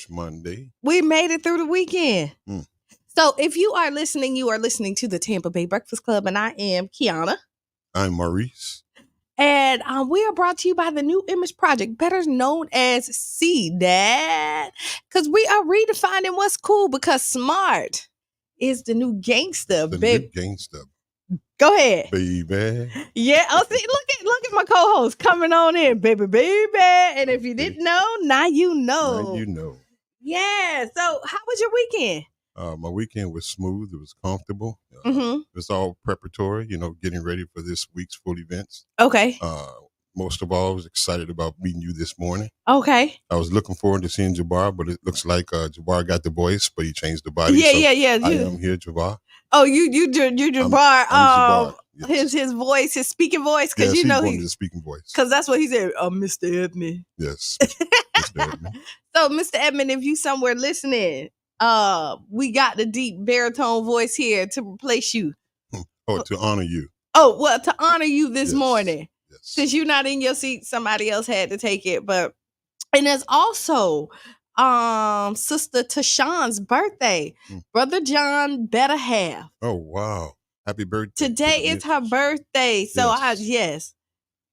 Monday. We made it through the weekend. Mm. So if you are listening to the Tampa Bay Breakfast Club, and I am Kiana. I'm Maurice. And we are brought to you by the New Image Project, better known as CDAD, because we are redefining what's cool, because smart is the new gangster, baby. New gangster. Go ahead. Baby. Yeah. Oh, see, look at my co-host coming on in, baby. And if you didn't know, now you know. Now you know. Yeah. So how was your weekend? My weekend was smooth. It was comfortable. Mm-hmm. It was all preparatory, getting ready for this week's full events. Okay. Most of all, I was excited about meeting you this morning. Okay. I was looking forward to seeing Jabbar, but it looks like Jabbar got the voice, but he changed the body. Yeah, so yeah. I am here, Jabbar. Oh, you Jabbar. I'm Jabbar. Yes. His voice, his speaking voice, because he wanted the speaking voice. Because that's what he said. Mr. Edmond. Yes, Mr. Edmond. So, Mr. Edmond, if you somewhere listening, we got the deep baritone voice here to replace you. Oh, to honor you. Oh, well, to honor you this morning. Yes. Since you're not in your seat, somebody else had to take it. And there's also Sister Tashawn's birthday. Brother John better have. Oh, wow. Happy birthday. Today is her birthday. So yes.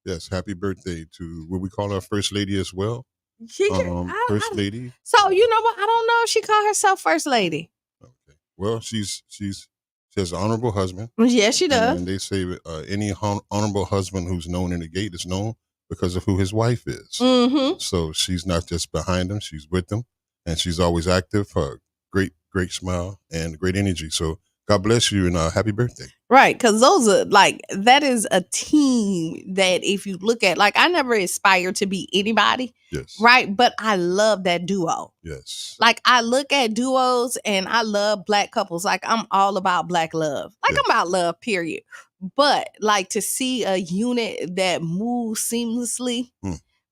Yes, happy birthday to what we call our First Lady as well. First Lady. So you know what? I don't know if she called herself First Lady. Okay. Well, she has an honorable husband. Yes, she does. And they say any honorable husband who's known in the gate is known because of who his wife is. Mm-hmm. So she's not just behind him; she's with him, and she's always active. Great smile and great energy. So God bless you and happy birthday. Right, because those are that is a team that if you look at, I never aspired to be anybody. Yes. Right, but I love that duo. Yes. I look at duos and I love Black couples. I'm all about Black love. I'm about love, period. But to see a unit that moves seamlessly.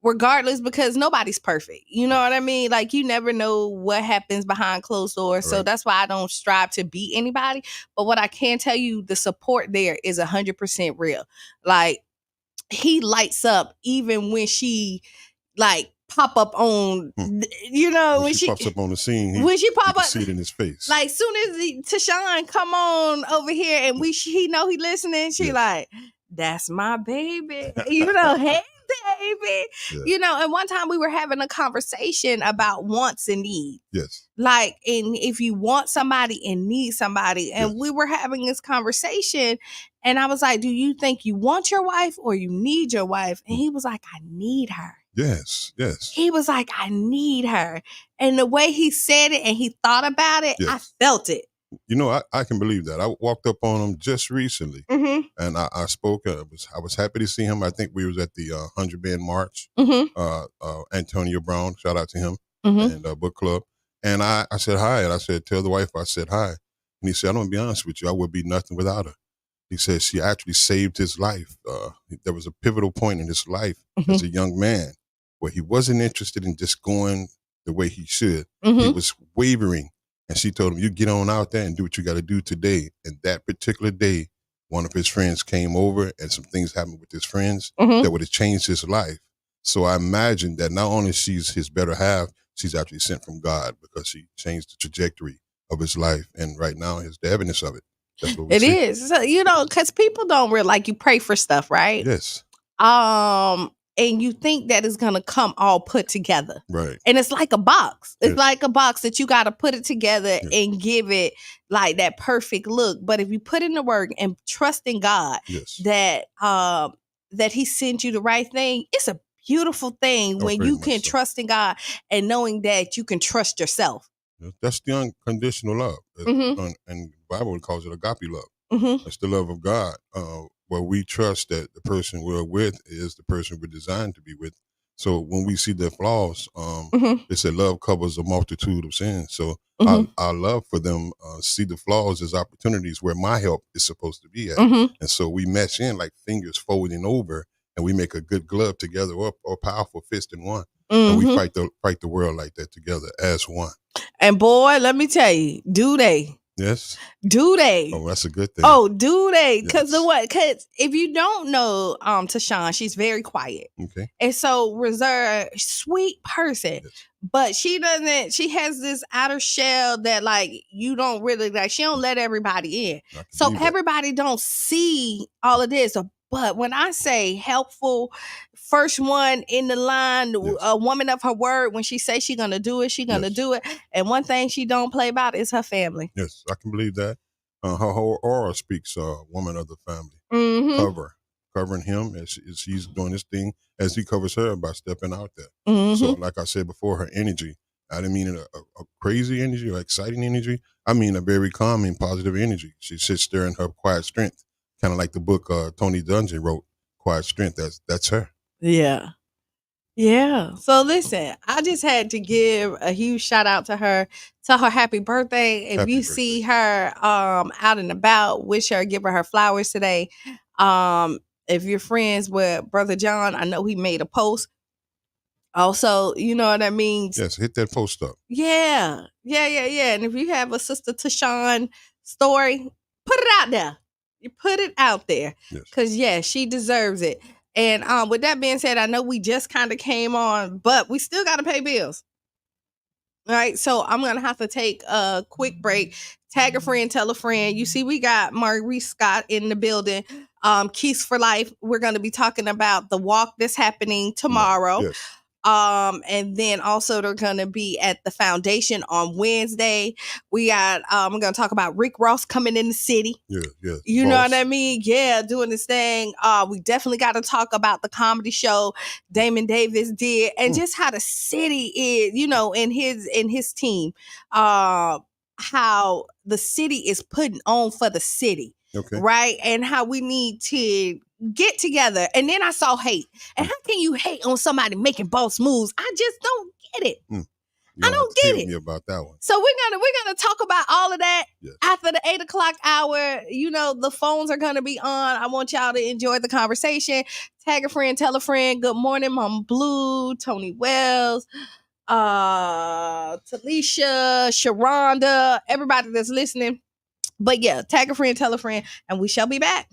Regardless, because nobody's perfect. You know what I mean? You never know what happens behind closed doors. Right. So that's why I don't strive to be anybody. But what I can tell you, the support there is 100% real. He lights up even when she pop up on, when she pops up on the scene. When she pop up, see it in his face. Soon as Tashawn come on over here and he know he listening, she that's my baby. Hey. Baby, and one time we were having a conversation about wants and needs. Yes. And if you want somebody and need somebody, and we were having this conversation, and I was like, do you think you want your wife or you need your wife? And he was like, I need her. Yes. He was like, I need her. And the way he said it and he thought about it, I felt it. I can believe that. I walked up on him just recently, and I spoke. I was happy to see him. I think we was at the 100 Band March. Antonio Brown, shout out to him, and book club. And I said hi, and I said, tell the wife I said hi. And he said, I'm gonna be honest with you, I would be nothing without her. He said she actually saved his life. There was a pivotal point in his life as a young man where he wasn't interested in just going the way he should. He was wavering. And she told him, you get on out there and do what you got to do today. And that particular day, one of his friends came over and some things happened with his friends that would have changed his life. So I imagine that not only she's his better half, she's actually sent from God because she changed the trajectory of his life. And right now, is the evidence of it. That's what we see. Is. So, because people don't really, you pray for stuff, right? Yes. And you think that it's going to come all put together. Right. And it's like a box. It's like a box that you got to put it together and give it that perfect look. But if you put in the work and trust in God that he sent you the right thing, it's a beautiful thing when you can trust in God and knowing that you can trust yourself. That's the unconditional love. And the Bible calls it agape love. That's the love of God. Where we trust that the person we're with is the person we're designed to be with. So when we see their flaws, they say love covers a multitude of sins. So our love for them see the flaws as opportunities where my help is supposed to be at. And so we mesh in like fingers folding over, and we make a good glove together or powerful fist in one. And we fight the world like that together as one. And boy, let me tell you, do they? Yes. Do they? Oh, that's a good thing. Oh, do they? Because Because if you don't know Tashawn, she's very quiet. Okay. And so reserved, sweet person. Yes. But she has this outer shell that like you don't really like, she don't let everybody in. So everybody don't see all of this. But when I say helpful, first one in the line, a woman of her word, when she says she's gonna do it, she's gonna do it. And one thing she don't play about is her family. Yes, I can believe that. Her whole aura speaks woman of the family. Covering him as he's doing this thing, as he covers her by stepping out there. So like I said before, her energy, I didn't mean a crazy energy or exciting energy. I mean a very calming, positive energy. She sits there in her quiet strength, kind of like the book Tony Dungy wrote, Quiet Strength. That's her. Yeah. Yeah. So listen, I just had to give a huge shout out to her. Tell her happy birthday. If you see her out and about, wish her, give her flowers today. If you're friends with Brother John, I know he made a post. Also, you know what I mean? Yes, hit that post up. Yeah. And if you have a Sister Tashawn story, put it out there. You put it out there. Because, she deserves it. And with that being said, I know we just kind of came on, but we still got to pay bills. All right, so I'm going to have to take a quick break. Tag a friend, tell a friend. You see, we got Maurice Scott in the building. Keys for Life. We're going to be talking about the walk that's happening tomorrow. Yes. And then also they're going to be at the foundation on Wednesday. We got, we're going to talk about Rick Ross coming in the city. Yeah. You know what I mean? Yeah, doing this thing. We definitely got to talk about the comedy show Damon Davis did and just how the city is, you know, in his team, how the city is putting on for the city. Okay. Right? And how we need to get together. And then I saw hate. And how can you hate on somebody making boss moves? I just don't get it. I don't get it. Me about that one. So we're gonna talk about all of that after the 8:00 hour. You know, the phones are gonna be on. I want y'all to enjoy the conversation. Tag a friend, tell a friend. Good morning, Mama Blue, Tony Wells, Talisha, Sharonda, everybody that's listening. But yeah, tag a friend, tell a friend, and we shall be back.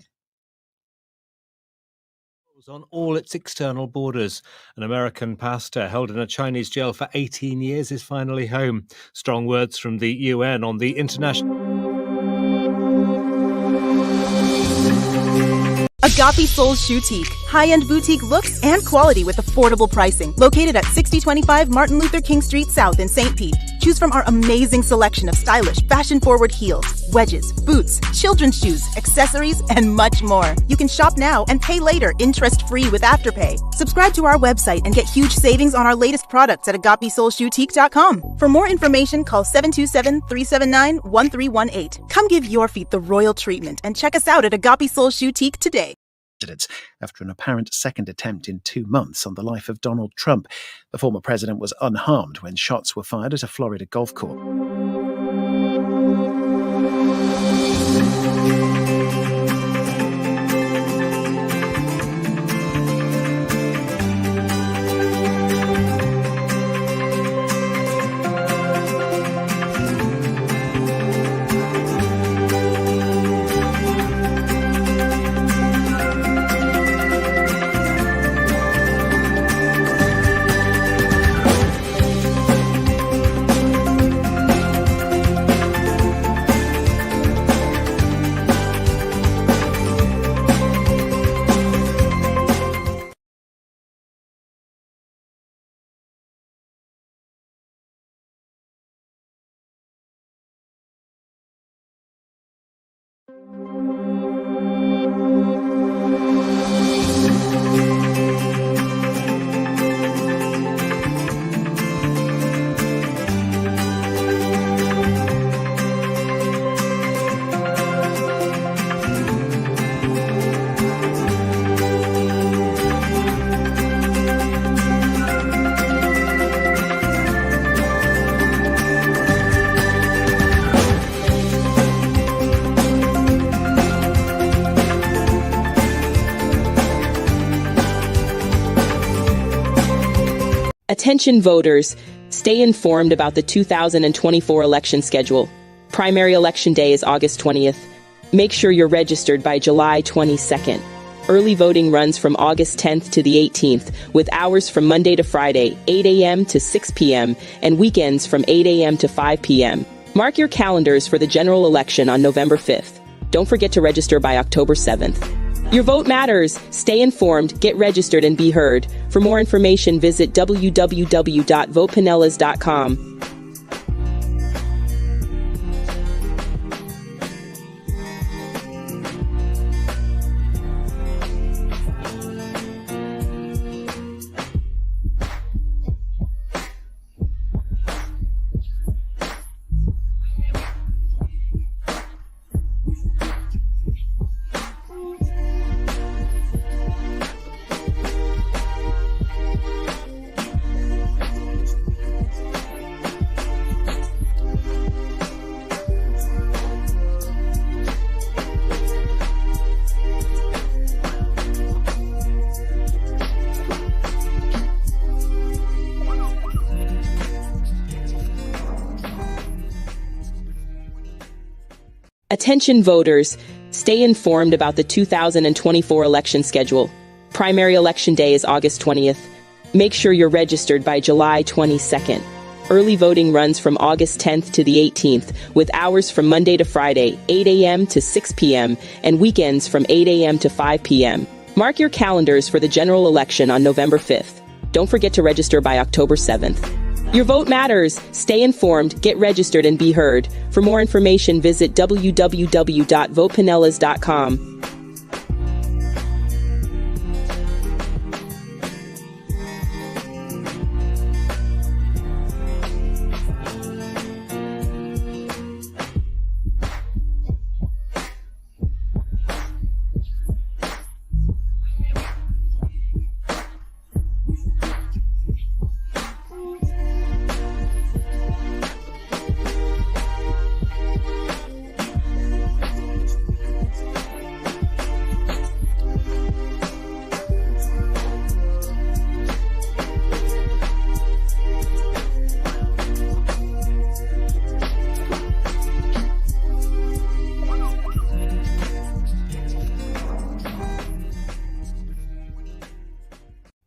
On all its external borders. An American pastor held in a Chinese jail for 18 years is finally home. Strong words from the UN on the international... Agape Soul Boutique. High-end boutique looks and quality with affordable pricing. Located at 6025 Martin Luther King Street South in St. Pete. Choose from our amazing selection of stylish, fashion-forward heels, wedges, boots, children's shoes, accessories, and much more. You can shop now and pay later, interest-free with Afterpay. Subscribe to our website and get huge savings on our latest products at agapesoulboutique.com. For more information, call 727-379-1318. Come give your feet the royal treatment and check us out at Agape Soul Boutique today. After an apparent second attempt in 2 months on the life of Donald Trump. The former president was unharmed when shots were fired at a Florida golf course. Attention voters, stay informed about the 2024 election schedule. Primary election day is August 20th. Make sure you're registered by July 22nd. Early voting runs from August 10th to the 18th, with hours from Monday to Friday, 8 a.m. to 6 p.m., and weekends from 8 a.m. to 5 p.m. Mark your calendars for the general election on November 5th. Don't forget to register by October 7th. Your vote matters. Stay informed, get registered, and be heard. For more information, visit www.votepinellas.com. Attention voters, stay informed about the 2024 election schedule. Primary election day is August 20th. Make sure you're registered by July 22nd. Early voting runs from August 10th to the 18th, with hours from Monday to Friday, 8 a.m. to 6 p.m., and weekends from 8 a.m. to 5 p.m. Mark your calendars for the general election on November 5th. Don't forget to register by October 7th. Your vote matters. Stay informed, get registered, and be heard. For more information, visit www.votepinellas.com.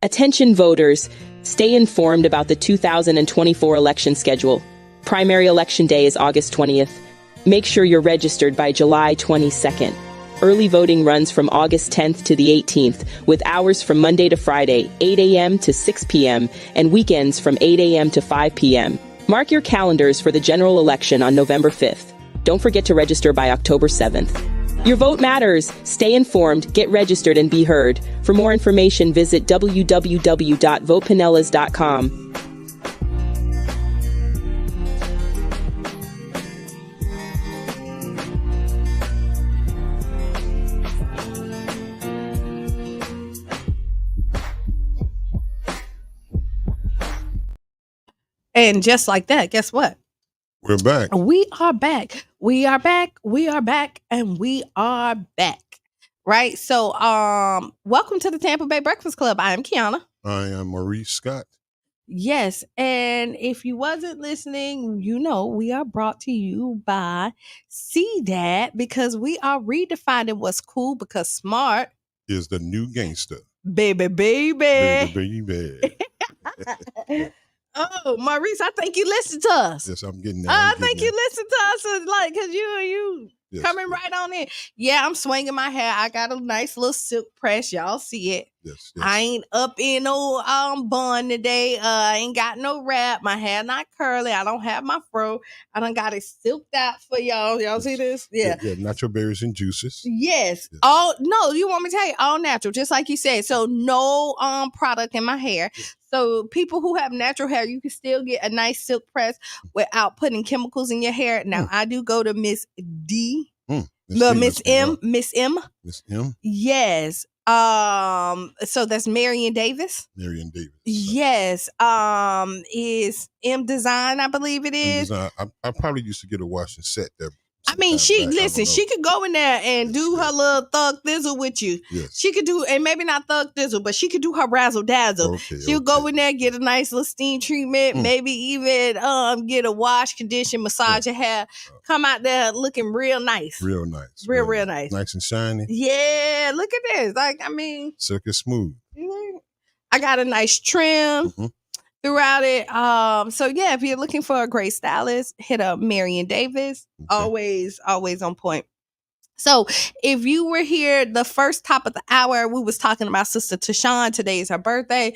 Attention voters, stay informed about the 2024 election schedule. Primary election day is August 20th. Make sure you're registered by July 22nd. Early voting runs from August 10th to the 18th, with hours from Monday to Friday, 8 a.m. to 6 p.m., and weekends from 8 a.m. to 5 p.m. Mark your calendars for the general election on November 5th. Don't forget to register by October 7th. Your vote matters. Stay informed, get registered, and be heard. For more information, visit www.votepinellas.com. And just like that, guess what? We're back. We are back. We are back. We are back. And we are back. Right? So, welcome to the Tampa Bay Breakfast Club. I am Kiana. I am Maurice Scott. Yes. And if you wasn't listening, you know, we are brought to you by CDAD because we are redefining what's cool because smart Is the new gangster. Baby. Baby. Oh, Maurice, I think you listened to us. Yes, I'm getting that. I think you listened to us, like, because you yes, coming right on in. Yeah, I'm swinging my hair. I got a nice little silk press. Y'all see it. Yes. I ain't up in no bun today. I ain't got no wrap. My hair not curly. I don't have my fro. I done got it silked out for y'all. Y'all see this? Yeah. Natural berries and juices. Yes. No, you want me to tell you? All natural, just like you said. So no product in my hair. Yes. So people who have natural hair, you can still get a nice silk press without putting chemicals in your hair. Now, I do go to Miss D. Miss M. Yes. So that's Marion Davis. Yes. Is M Design, I believe it is. I probably used to get a wash and set there I mean, she could go in there and do her little thug thizzle with you. Yes. She could do, and maybe not thug thizzle, but she could do her razzle dazzle. Okay, She'll go in there, get a nice little steam treatment, maybe even get a wash, condition, massage your hair, come out there looking real nice. Real nice. Real nice. Nice and shiny. Yeah, look at this. Like, I mean. Silky smooth. I got a nice trim. Throughout it. So yeah, if you're looking for a great stylist, hit up Marion Davis. Okay. Always on point. So if you were here the first top of the hour, we was talking about Sister Tashawn. Today is her birthday.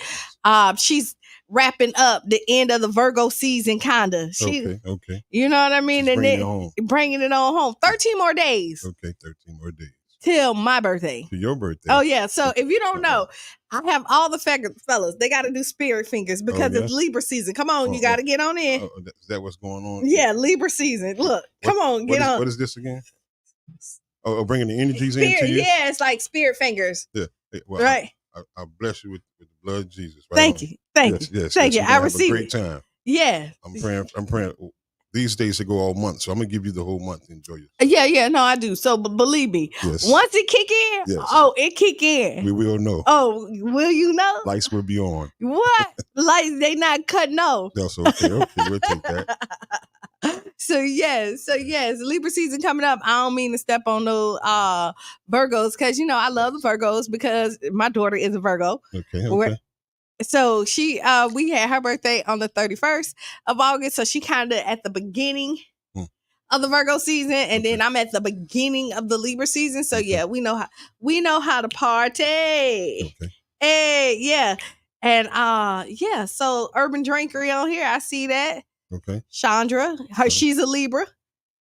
She's wrapping up the end of the Virgo season, kinda. Okay. You know what I mean? She's and bringing it on home. 13 more days. Okay, 13 more days. Till my birthday. To your birthday. Oh, yeah. So if you don't know, I have all the fellas. They got to do spirit fingers because it's Libra season. Come on, you got to get on in. Is that what's going on? Yeah, Libra season. Look, come on, get on. What is this again? Bringing the energies into you? Yeah, it's like spirit fingers. Yeah. Well, right. I bless you with the blood of Jesus. Right Thank you. Yes. Thank you. I receive it. Great time. Yeah. I'm praying. These days they go all month, so I'm gonna give you the whole month to enjoy it. Yeah, no, I do. So believe me, once it kick in, it kick in. We will know. Oh, will you know? Lights will be on. What? Lights, they not cutting off. That's okay. We'll take that. So yes, Libra season coming up. I don't mean to step on no Virgos because I love the Virgos because my daughter is a Virgo. Okay. So we had her birthday on the 31st of August. So she kind of at the beginning of the Virgo season, and then I'm at the beginning of the Libra season. So yeah, we know how to party. Okay. Hey, yeah, and So Urban Drinkery on here, I see that. Okay. Chandra, she's a Libra.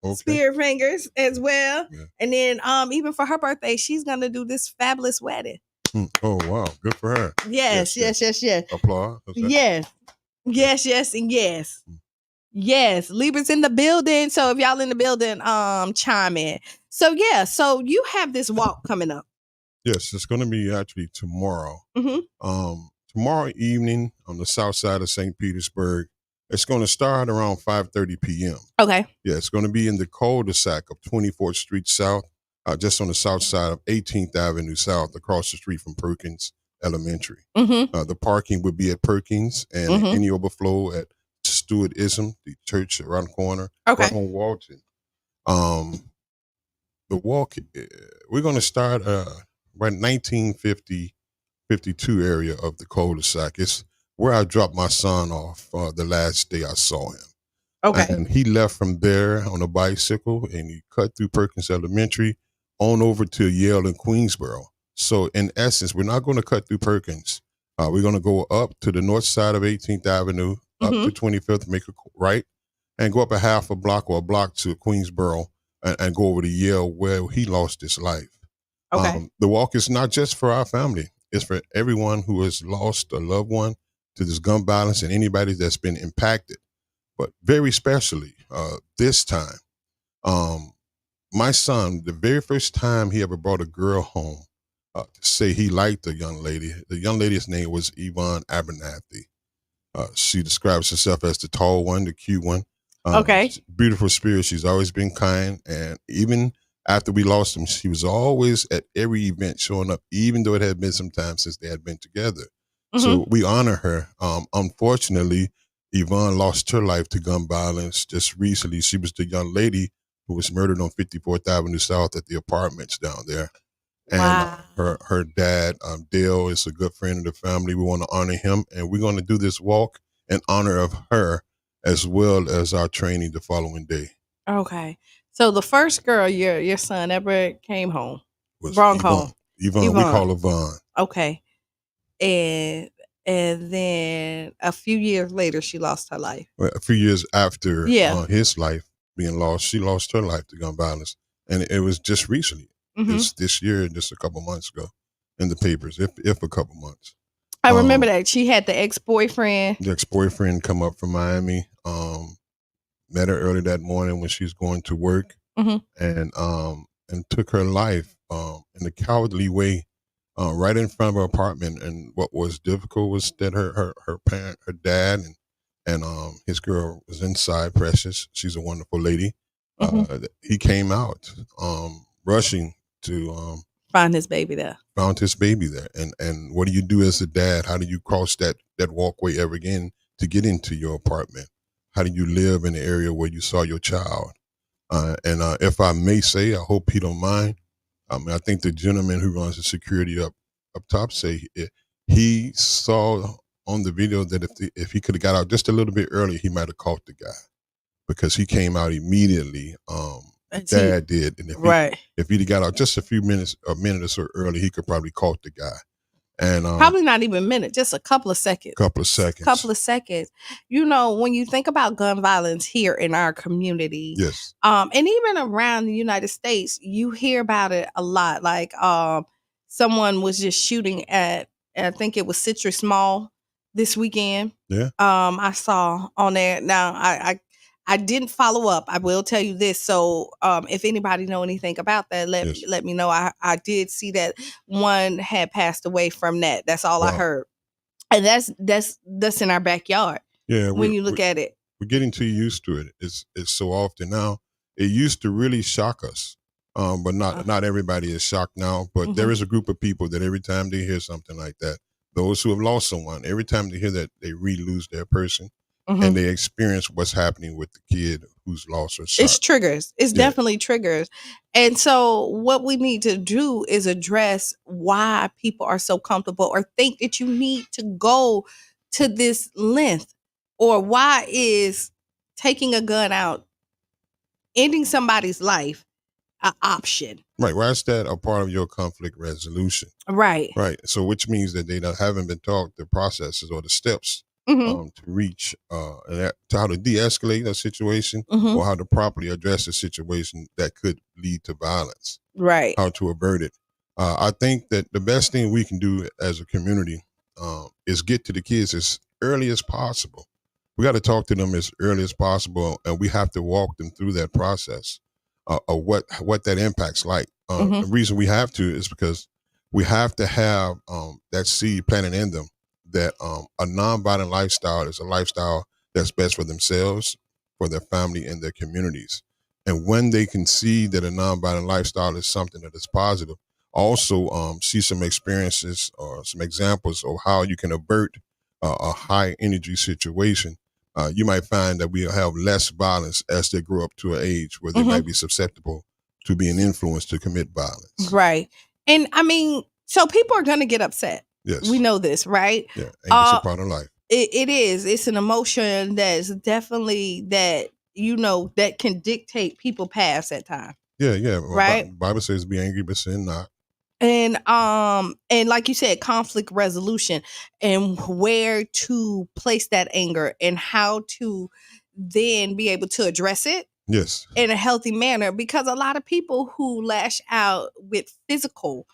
Okay. Spirit fingers as well, and then even for her birthday, she's gonna do this fabulous wedding. Oh wow, good for her. Yes. Applause. Yes, and yes. Yes, Libra's in the building. So if y'all in the building, chime in. So so you have this walk coming up. Yes, it's going to be actually tomorrow. Tomorrow evening on the south side of St. Petersburg. It's going to start around 5:30 p.m. Okay. Yeah, it's going to be in the cul-de-sac of 24th Street South. Just on the south side of 18th Avenue South, across the street from Perkins Elementary. The parking would be at Perkins and any overflow at Stewart-ism, the church around the corner. Okay. Right on Walton. The walk, we're going to start right 1950, 52 area of the cul-de-sac. It's where I dropped my son off the last day I saw him. Okay. And he left from there on a bicycle and he cut through Perkins Elementary on over to Yale and Queensboro. So in essence, we're not going to cut through Perkins. We're going to go up to the north side of 18th Avenue, up to 25th, make a right, and go up a half a block or a block to Queensboro and go over to Yale where he lost his life. Okay. The walk is not just for our family. It's for everyone who has lost a loved one to this gun violence and anybody that's been impacted. But very specially this time, my son, the very first time he ever brought a girl home to say he liked the young lady's name was Yvonne Abernathy. She describes herself as the tall one, the cute one. Okay. Beautiful spirit. She's always been kind. And even after we lost him, she was always at every event showing up, even though it had been some time since they had been together. So we honor her. Unfortunately, Yvonne lost her life to gun violence just recently. She was the young lady who was murdered on 54th Avenue South at the apartments down there. And her dad, Dale, is a good friend of the family. We want to honor him. And we're going to do this walk in honor of her as well as our training the following day. Okay. So the first girl your son ever came home, brought home. Yvonne, we call her Vaughn. Okay. And then a few years later, she lost her life. Well, a few years after his life being lost, she lost her life to gun violence. And it was just recently, this year, just a couple months ago in the papers, if a couple months. I remember that. She had the ex-boyfriend. The ex-boyfriend come up from Miami, met her early that morning when she was going to work and took her life in a cowardly way. Right in front of her apartment, and what was difficult was that her parent, her dad, and his girl was inside. Precious, she's a wonderful lady. He came out rushing to Find his baby there. Found his baby there. And what do you do as a dad? How do you cross that walkway ever again to get into your apartment? How do you live in the area where you saw your child? And if I may say, I hope he don't mind. I think the gentleman who runs the security up top say he saw on the video that if he could have got out just a little bit earlier, he might have caught the guy, because he came out immediately. Dad did, and if he'd got out just a minute or so early, he could probably caught the guy. And probably not even a minute, just a couple of seconds. Couple of seconds. You know, when you think about gun violence here in our community, yes, and even around the United States, you hear about it a lot. Like someone was just shooting at, I think it was Citrus Mall this weekend. Yeah. I saw on there. Now I didn't follow up. I will tell you this. So if anybody know anything about that, let me know. I did see that one had passed away from that. That's all I heard. And that's in our backyard. Yeah. When you look at it. We're getting too used to it. It's so often now. It used to really shock us. But not everybody is shocked now. But there is a group of people that every time they hear something like that, those who have lost someone, every time they hear that, they lose their person. And they experience what's happening with the kid who's lost or shot. It's triggers. It's definitely triggers. And so what we need to do is address why people are so comfortable or think that you need to go to this length, or why is taking a gun out, ending somebody's life, an option. Right. Why is that a part of your conflict resolution? Right. Right. So which means that they haven't been taught the processes or the steps to reach to how to de-escalate a situation or how to properly address a situation that could lead to violence. Right. How to avert it. I think that the best thing we can do as a community is get to the kids as early as possible. We got to talk to them as early as possible, and we have to walk them through that process of what that impact's like. The reason we have to is because we have to have that seed planted in them that a nonviolent lifestyle is a lifestyle that's best for themselves, for their family, and their communities. And when they can see that a nonviolent lifestyle is something that is positive, also see some experiences or some examples of how you can avert a high energy situation, you might find that we'll have less violence as they grow up to an age where they might be susceptible to being influenced to commit violence. Right. And I mean, so people are going to get upset. Yes. We know this, right? Yeah. Anger's a part of life. It is. It's an emotion that's definitely that can dictate people's paths at times. Yeah, yeah. Well, right. Bible says be angry, but sin not. And like you said, conflict resolution and where to place that anger and how to then be able to address it. Yes. In a healthy manner, because a lot of people who lash out with physical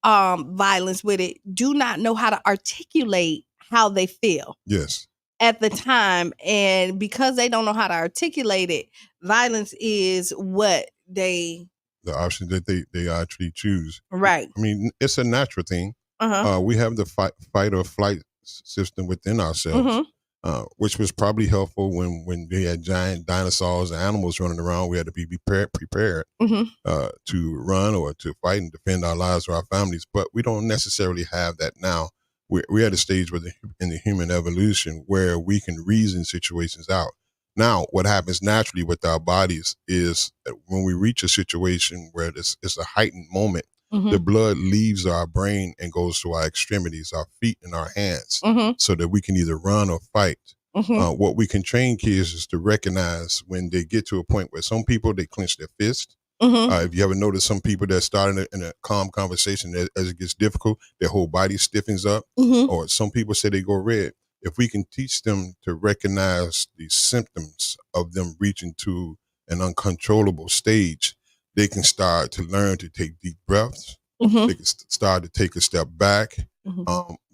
violence with it do not know how to articulate how they feel. Yes. At the time, and because they don't know how to articulate it, violence is what the option that they actually choose. Right. I mean, it's a natural thing. We have the fight or flight system within ourselves, which was probably helpful when they had giant dinosaurs and animals running around. We had to be prepared to run or to fight and defend our lives or our families. But we don't necessarily have that now. We're at a stage in the human evolution where we can reason situations out. Now, what happens naturally with our bodies is that when we reach a situation where it's a heightened moment, the blood leaves our brain and goes to our extremities, our feet and our hands, so that we can either run or fight. What we can train kids is to recognize when they get to a point where some people, they clench their fist. If you ever notice some people that start in a calm conversation, as it gets difficult, their whole body stiffens up, or some people say they go red. If we can teach them to recognize the symptoms of them reaching to an uncontrollable stage, they can start to learn to take deep breaths. They can start to take a step back.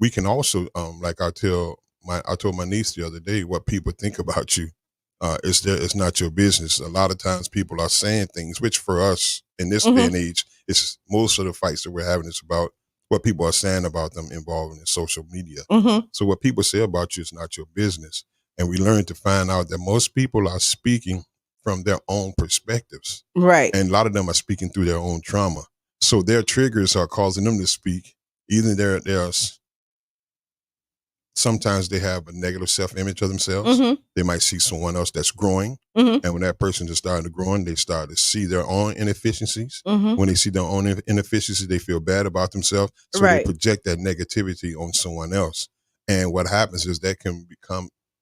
We can also, like I told my niece the other day, what people think about you, it's not your business. A lot of times people are saying things, which for us in this day and age, it's most of the fights that we're having is about what people are saying about them involving in social media. So what people say about you is not your business. And we learn to find out that most people are speaking from their own perspectives. Right. And a lot of them are speaking through their own trauma. So their triggers are causing them to speak. Either there's sometimes they have a negative self-image of themselves. Mm-hmm. They might see someone else that's growing. Mm-hmm. And when that person is starting to grow, they start to see their own inefficiencies. Mm-hmm. When they see their own inefficiencies, they feel bad about themselves. So Right. they project that negativity on someone else. And what happens is that can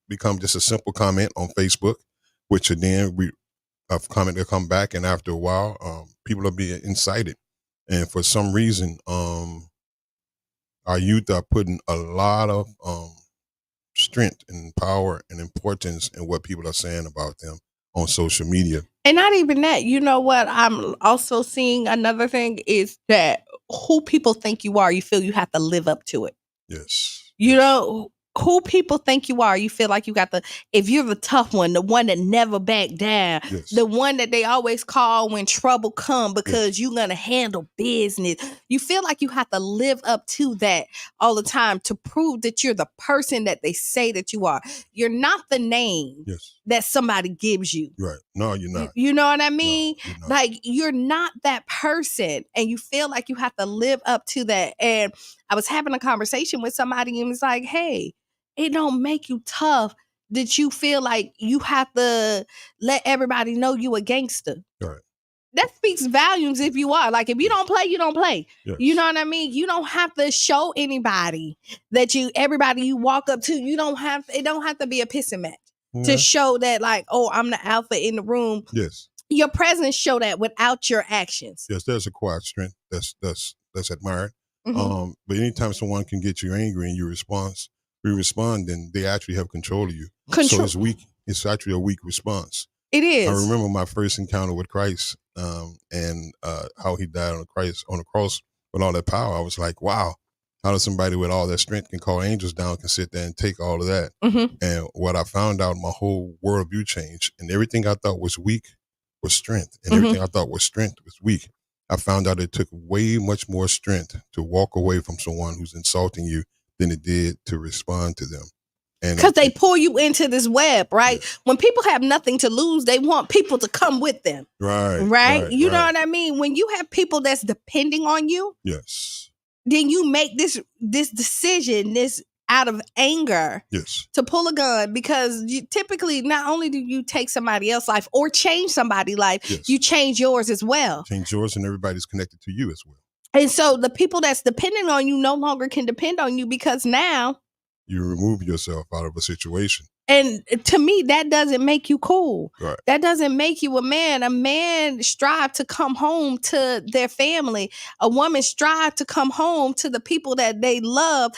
become just a simple comment on Facebook, which then a comment will come back. And after a while, people will be incited. And for some reason, our youth are putting a lot of strength and power and importance in what people are saying about them on social media. And not even that. You know what? I'm also seeing another thing is that who people think you are, you feel you have to live up to it. Yes. You know, who people think you are, you feel like you got if you're the tough one, the one that never back down, Yes. the one that they always call when trouble come because you're going to handle business. You feel like you have to live up to that all the time to prove that you're the person that they say that you are. You're not the name that somebody gives you. Right. No, you're not. You know what I mean? No, you're not. Like, you're not that person, and you feel like you have to live up to that. And I was having a conversation with somebody and was like, hey, it don't make you tough that you feel like you have to let everybody know you a gangster. Right. That speaks volumes if you are. Like, if you don't play, you don't play. Yes. You know what I mean? You don't have to show anybody that everybody you walk up to, it don't have to be a pissing match to show that, like, oh, I'm the alpha in the room. Yes. Your presence show that without your actions. Yes, there's a quiet strength that's admired. Mm-hmm. But anytime someone can get you angry and you respond, then they actually have control of you. So it's weak. It's actually a weak response. It is. I remember my first encounter with Christ, and how he died on the cross with all that power. I was like, wow, how does somebody with all that strength can call angels down, can sit there and take all of that? Mm-hmm. And what I found out, my whole worldview changed, and everything I thought was weak was strength, and everything I thought was strength was weak. I found out it took way much more strength to walk away from someone who's insulting you than it did to respond to them. Because they pull you into this web, right? Yes. When people have nothing to lose, they want people to come with them. Right? You know what I mean? When you have people that's depending on you, yes, then you make this decision, out of anger, to pull a gun, because you typically, not only do you take somebody else's life or change somebody's life, you change yours as well. Change yours, and everybody's connected to you as well. And so the people that's depending on you no longer can depend on you, because now you remove yourself out of a situation. And to me, that doesn't make you cool. Right. That doesn't make you a man. A man strive to come home to their family. A woman strive to come home to the people that they love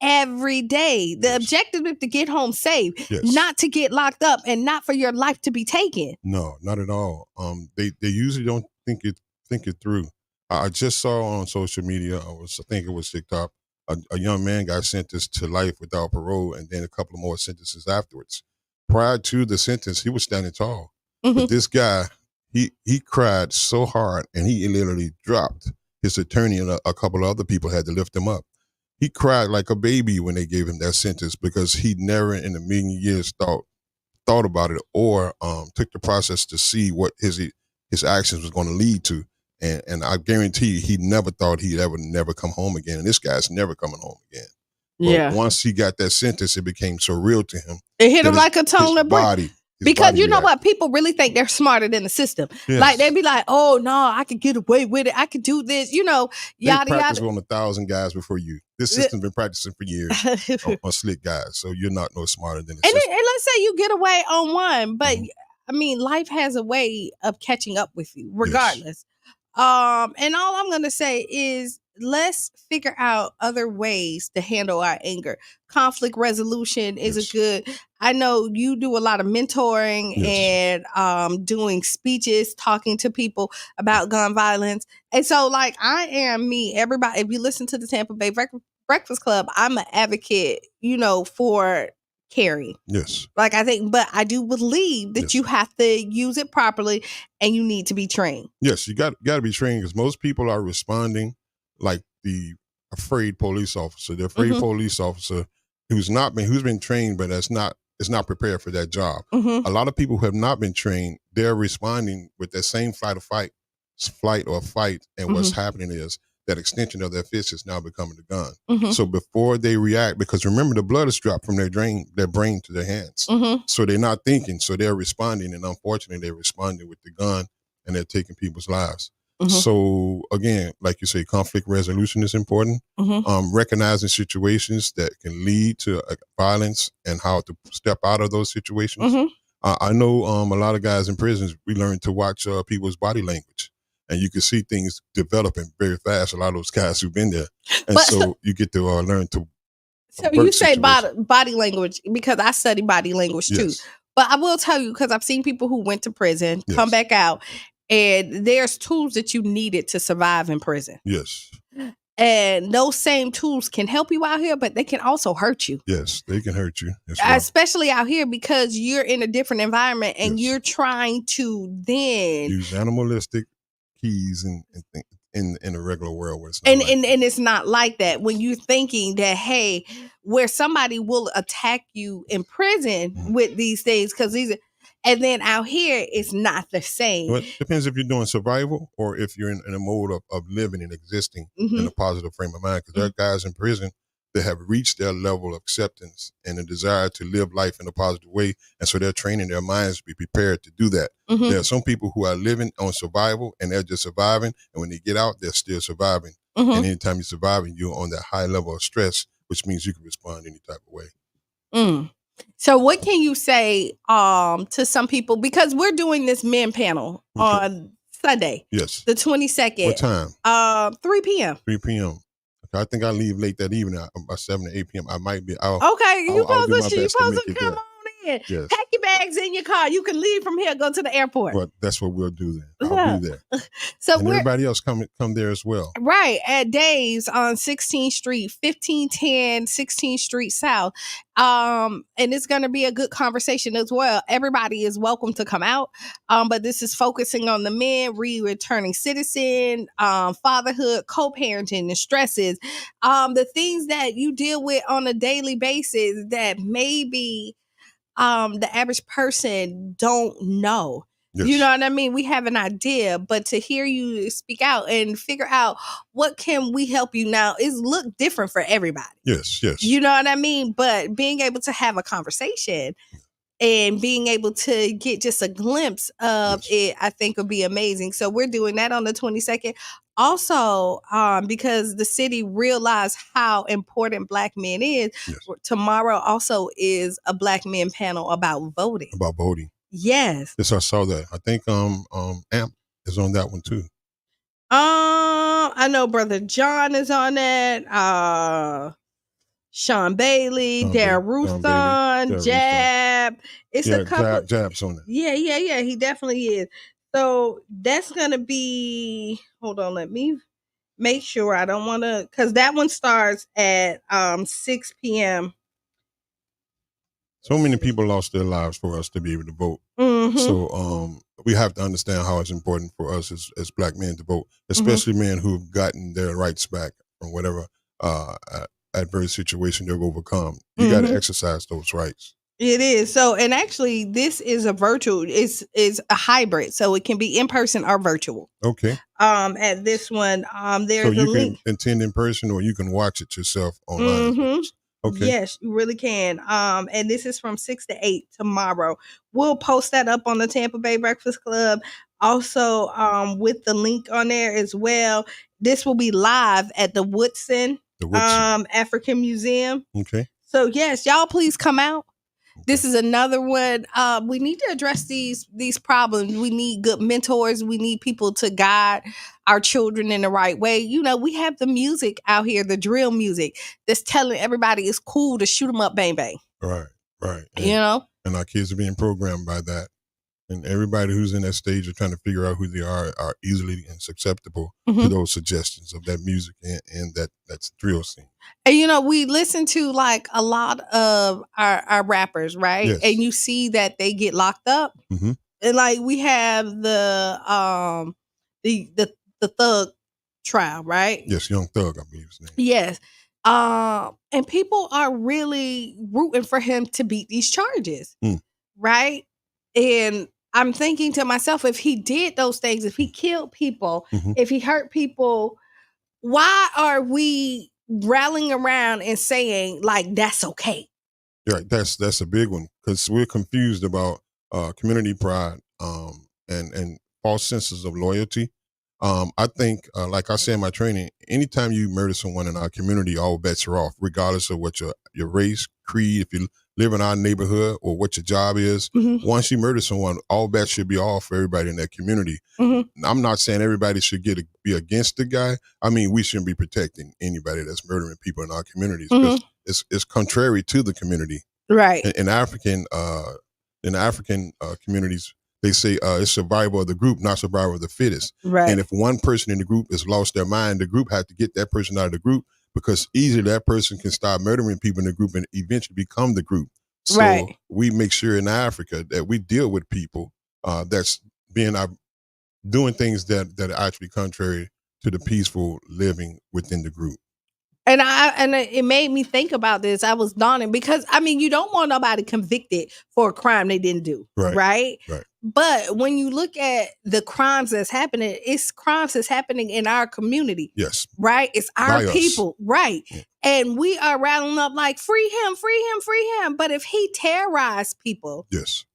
every day. The objective is to get home safe, not to get locked up, and not for your life to be taken. No, not at all. They usually don't think it through. I just saw on social media, I think it was TikTok, a young man got sentenced to life without parole, and then a couple of more sentences afterwards. Prior to the sentence, he was standing tall. Mm-hmm. But this guy, he cried so hard, and he literally dropped. His attorney and a couple of other people had to lift him up. He cried like a baby when they gave him that sentence, because he never in a million years thought about it, or took the process to see what his actions was going to lead to. And I guarantee you, he never thought he'd never come home again. And this guy's never coming home again. But once he got that sentence, it became so real to him. It hit him like a ton of body. Because you know what? People really think they're smarter than the system. Yes. Like, they be like, oh, no, I could get away with it. I could do this, yada, yada. They practiced on 1,000 guys before you. This system's been practicing for years on slick guys. So you're not no smarter than the system. And let's say you get away on one. But, I mean, life has a way of catching up with you regardless. Yes. And all I'm going to say is, let's figure out other ways to handle our anger. Conflict resolution is a good. I know you do a lot of mentoring and doing speeches, talking to people about gun violence. And so, like, I am me. Everybody, if you listen to the Tampa Bay Breakfast Club, I'm an advocate, for caring. Yes. Like, I think, but I do believe that you have to use it properly, and you need to be trained. Yes, you got to be trained, because most people are responding like the afraid police officer. The afraid police officer who's been trained, but that's not is not prepared for that job. A lot of people who have not been trained, they're responding with that same flight or fight, and what's happening is that extension of their fist is now becoming the gun. So before they react, because remember the blood is dropped from their brain to their hands. So they're not thinking, so they're responding, and unfortunately they're responding with the gun, and they're taking people's lives. So again, like you say, conflict resolution is important. Recognizing situations that can lead to violence and how to step out of those situations. I know a lot of guys in prisons, we learn to watch people's body language, and you can see things developing very fast. A lot of those guys who've been there, and so you get to learn to. So you say body language, because I study body language too. But I will tell you, because I've seen people who went to prison come back out, and there's tools that you needed to survive in prison. Yes. And those same tools can help you out here, but they can also hurt you. Yes, they can hurt you. Especially out here, because you're in a different environment and you're trying to then use animalistic keys in a regular world where it's not and it's not like that. When you're thinking that, hey, where somebody will attack you in prison with these things, because these, and then out here it's not the same. Well, it depends if you're doing survival or if you're in a mode of living and existing in a positive frame of mind. Because there are guys in prison that have reached their level of acceptance and a desire to live life in a positive way, and so they're training their minds to be prepared to do that. There are some people who are living on survival and they're just surviving, and when they get out, they're still surviving. And anytime you're surviving, you're on that high level of stress, which means you can respond any type of way. So what can you say to some people, because we're doing this men panel on Sunday, the 22nd. What time? 3 p.m. 3 p.m. I think I leave late that evening, about 7 to 8 p.m. I might be. You supposed to come on in. Yes. Pack your bags in your car. You can leave from here, go to the airport. Well, that's what we'll do then. I'll be there. So and everybody else come there as well. Right. At Dave's on 16th Street, 1510 16th Street South. And it's going to be a good conversation as well. Everybody is welcome to come out. But this is focusing on the men, returning citizen, fatherhood, co-parenting, and stresses. The things that you deal with on a daily basis that maybe the average person don't know. Yes. You know what I mean? We have an idea, but to hear you speak out and figure out what can we help you now is look different for everybody. Yes. You know what I mean? But being able to have a conversation and being able to get just a glimpse of it, I think would be amazing. So we're doing that on the 22nd. Also, because the city realized how important Black men is, tomorrow also is a Black men panel about voting. Yes, I saw that. I think AMP is on that one too. I know Brother John is on that. Sean Bailey, Darren Ruthon, Jab. It's a couple. Jab's on it. Yeah. He definitely is. So that's gonna be. Hold on, let me make sure. I don't want to, because that one starts at 6 p.m. So many people lost their lives for us to be able to vote. So we have to understand how it's important for us as Black men to vote, especially men who've gotten their rights back from whatever adverse situation they've overcome. You got to exercise those rights. It is. So, and actually this is a virtual, is a hybrid. So it can be in person or virtual. Okay. At this one, there's a link. So you can attend in person or you can watch it yourself online. Okay. Yes, you really can. And this is from 6 to 8 tomorrow. We'll post that up on the Tampa Bay Breakfast Club. Also, with the link on there as well. This will be live at the Woodson. African Museum. Okay. So yes, y'all please come out. This is another one. We need to address these problems. We need good mentors. We need people to guide our children in the right way. You know, we have the music out here, the drill music, that's telling everybody it's cool to shoot them up, bang, bang. Right. And, and our kids are being programmed by that. And everybody who's in that stage of trying to figure out who they are easily and susceptible to those suggestions of that music and that's drill scene. And, you know, we listen to like a lot of our rappers, right? Yes. And you see that they get locked up. And like we have the Thug trial, right? Yes, Young Thug, I believe his name. Yes. And people are really rooting for him to beat these charges, right? And I'm thinking to myself, if he did those things, if he killed people, if he hurt people, why are we rallying around and saying like that's okay? Right, that's a big one because we're confused about community pride and false senses of loyalty. I think, like I said in my training, anytime you murder someone in our community, all bets are off, regardless of what your race, creed, if you live in our neighborhood, or what your job is. Once you murder someone, all bets should be off for everybody in that community. I'm not saying everybody should be against the guy. I mean, we shouldn't be protecting anybody that's murdering people in our communities because it's contrary to the community. Right. In African communities, they say it's survival of the group, not survival of the fittest. Right. And if one person in the group has lost their mind, the group has to get that person out of the group because easily that person can start murdering people in the group and eventually become the group. So we make sure in Africa that we deal with people that's doing things that are actually contrary to the peaceful living within the group. And it made me think about this. I was dawning because I mean, you don't want nobody convicted for a crime they didn't do, right? But when you look at the crimes that's happening, it's crimes that's happening in our community. Yes. Right? It's our people. Right. Yeah. And we are rattling up like, free him, free him, free him. But if he terrorized people